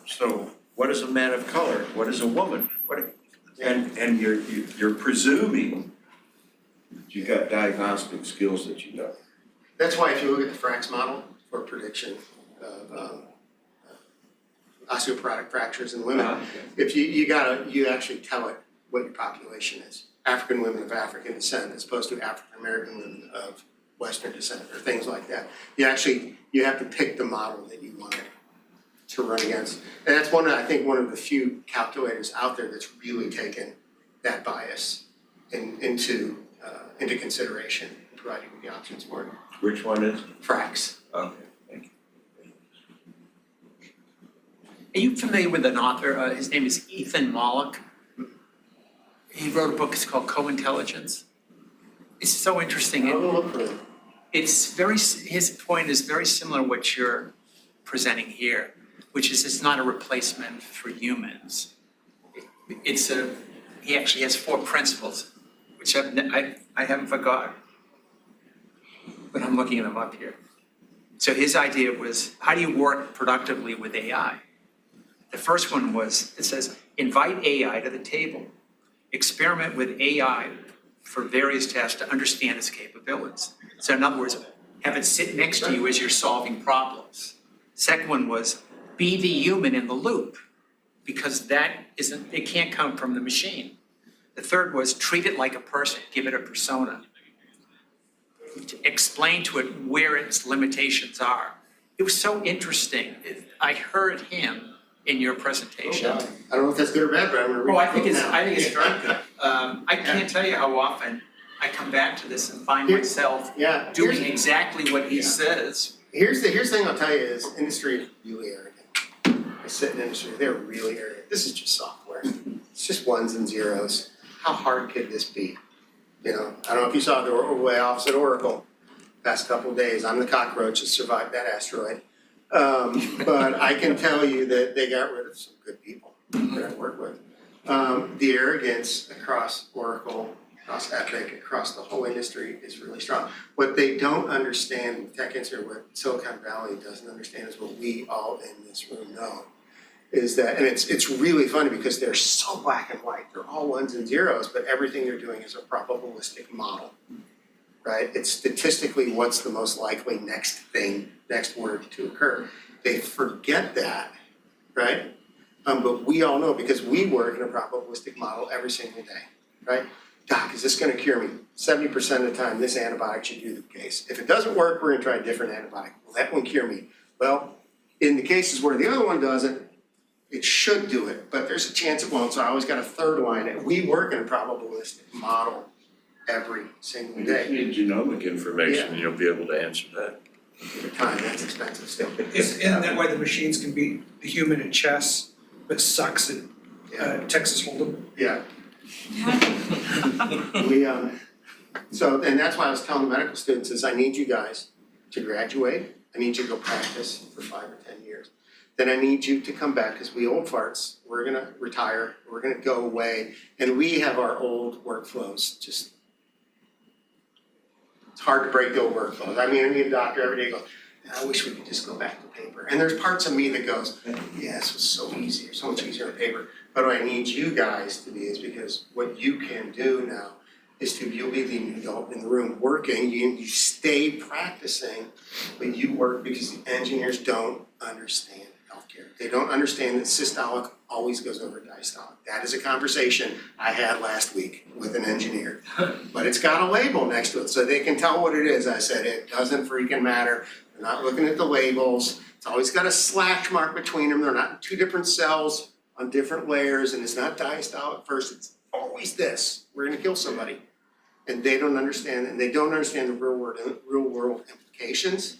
[SPEAKER 9] So what is a man of color? What is a woman? And you're presuming that you got diagnostic skills that you don't.
[SPEAKER 4] That's why if you look at the FRAX model for prediction of osteoporotic fractures in women, if you actually tell it what your population is. African women of African descent as opposed to African American women of Western descent or things like that. You have to pick the model that you want to run against. And that's one of the few calculators out there that's really taken that bias into consideration and providing the options for it.
[SPEAKER 9] Which one is?
[SPEAKER 4] FRAX.
[SPEAKER 9] Okay, thank you.
[SPEAKER 12] Are you familiar with an author? His name is Ethan Mollick. He wrote a book, it's called Co-Intelligence. It's so interesting.
[SPEAKER 4] I'll go look for it.
[SPEAKER 12] His point is very similar to what you're presenting here, which is it's not a replacement for humans. He actually has 4 principles, which I haven't forgotten, but I'm looking them up here. So his idea was, how do you work productively with AI? The first one was, it says, invite AI to the table. Experiment with AI for various tasks to understand its capabilities. So in other words, have it sit next to you as you're solving problems. Second one was, be the human in the loop, because it can't come from the machine. The third was, treat it like a person, give it a persona. Explain to it where its limitations are. It was so interesting. I heard him in your presentation.
[SPEAKER 4] Oh, I don't know if that's good or bad, but I'm gonna read
[SPEAKER 12] I think it's very good. I can't tell you how often I come back to this and find myself doing exactly what he says.
[SPEAKER 4] Here's the thing I'll tell you is industry is really arrogant. I sit in industry, they're really arrogant. This is just software. It's just ones and zeros. How hard could this be? I don't know if you saw the layoffs at Oracle past couple of days. I'm the cockroach that survived that asteroid. But I can tell you that they got rid of some good people that I work with. The arrogance across Oracle, across Epic, across the whole industry is really strong. What they don't understand with tech industry, what Silicon Valley doesn't understand is what we all in this room know, is that, and it's really funny because they're so black and white, they're all ones and zeros, but everything they're doing is a probabilistic model, right? It's statistically what's the most likely next word to occur. They forget that, right? But we all know because we work in a probabilistic model every single day, right? Doc, is this gonna cure me? 70% of the time, this antibiotic should do the case. If it doesn't work, we're gonna try a different antibiotic. Will that one cure me? Well, in the cases where the other one doesn't, it should do it, but there's a chance it won't, so I always got a third line. And we work in a probabilistic model every single
[SPEAKER 9] You
[SPEAKER 4] day.
[SPEAKER 9] just need genomic information, and you'll be able to answer that.
[SPEAKER 4] Over time, that's expensive still.
[SPEAKER 11] Isn't that why the machines can beat the human at chess, but sucks at Texas Hold'em?
[SPEAKER 4] Yeah. We, so, and that's why I was telling the medical students is I need you guys to graduate. I need you to go practice for 5 or 10 years. Then I need you to come back, because we old farts, we're gonna retire, we're gonna go away, and we have our old workflows, just, it's hard to break the old workflows. I mean, a doctor every day goes, I wish we could just go back to paper. And there's parts of me that goes, yeah, this was so easy, so much easier on paper. But what I need you guys to be is because what you can do now is you'll be the adult in the room working, you stay practicing, but you work because the engineers don't understand healthcare. They don't understand that systolic always goes over diastolic. That is a conversation I had last week with an engineer. But it's got a label next to it so they can tell what it is. I said, it doesn't freaking matter. They're not looking at the labels. It's always got a slash mark between them. They're not in two different cells on different layers, and it's not diastolic first. It's always this. We're gonna kill somebody. And they don't understand, and they don't understand the real world implications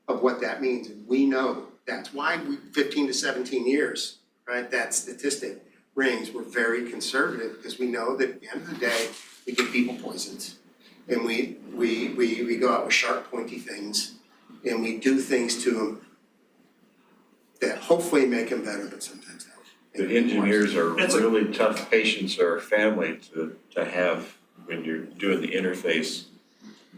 [SPEAKER 4] of what that means. And we know that's why 15 to 17 years, right? That statistic rings. We're very conservative because we know that at the end of the day, we get people poisoned. And we go out with sharp, pointy things, and we do things to them that hopefully make them better, but sometimes don't.
[SPEAKER 9] The engineers are
[SPEAKER 11] That's a-
[SPEAKER 9] really tough patients or family to have when you're doing the interface.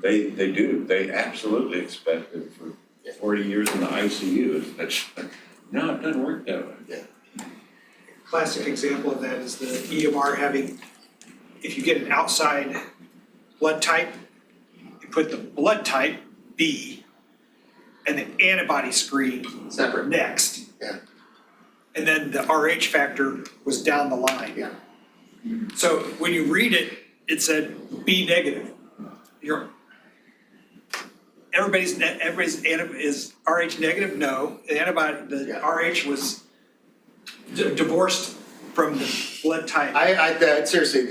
[SPEAKER 9] They absolutely expect it for 40 years in the ICU. No, it doesn't work that way.
[SPEAKER 11] Classic example of that is the EMR having, if you get an outside blood type, you put the blood type B and the antibody screen
[SPEAKER 4] Separate.
[SPEAKER 11] next.
[SPEAKER 4] Yeah.
[SPEAKER 11] And then the RH factor was down the line.
[SPEAKER 4] Yeah.
[SPEAKER 11] So when you read it, it said B negative. Everybody's is RH negative? No, the antibody, the RH was divorced from the blood type.
[SPEAKER 4] Seriously,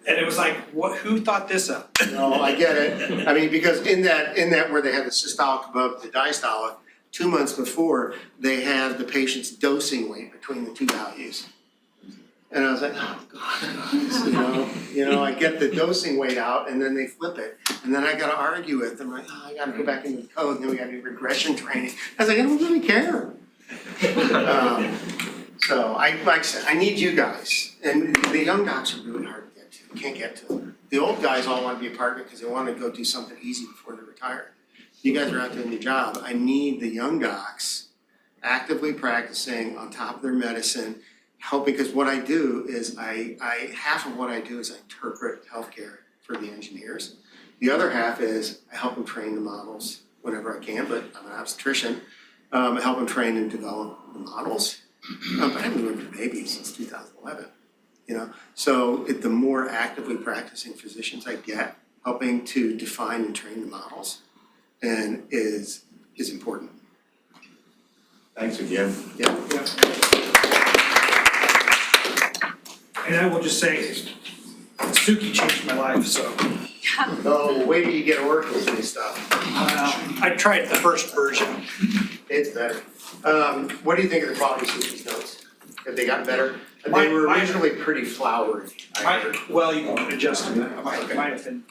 [SPEAKER 11] And it was like, who thought this up?
[SPEAKER 4] no, I get it. I mean, because in that where they had the systolic above the diastolic, 2 months before, they had the patient's dosing weight between the two values. And I was like, oh, God, you know, I get the dosing weight out and then they flip it. And then I gotta argue with them, like, oh, I gotta go back into the code, and then we gotta do regression training. I was like, I don't really care. So like I said, I need you guys. And the young docs are really hard to get to. You can't get to them. The old guys all wanna be a partner because they wanna go do something easy before they retire. You guys are out doing your job. I need the young docs actively practicing on top of their medicine, helping, because what I do is half of what I do is I interpret healthcare for the engineers. The other half is I help them train the models whenever I can, but I'm an obstetrician. I help them train and develop the models. But I haven't been doing it for babies since 2011, So the more actively practicing physicians I get, helping to define and train the models, and is important.
[SPEAKER 9] Thanks again.
[SPEAKER 4] Yeah.
[SPEAKER 11] And I will just say, Suki changed my life, so.
[SPEAKER 4] Oh, wait till you get Oracle's new stuff.
[SPEAKER 11] I tried the first version.
[SPEAKER 4] It's better. What do you think of the quality of Suki's notes? Have they gotten better? They were originally pretty flowery, I heard.
[SPEAKER 11] Well, you can adjust it, might have been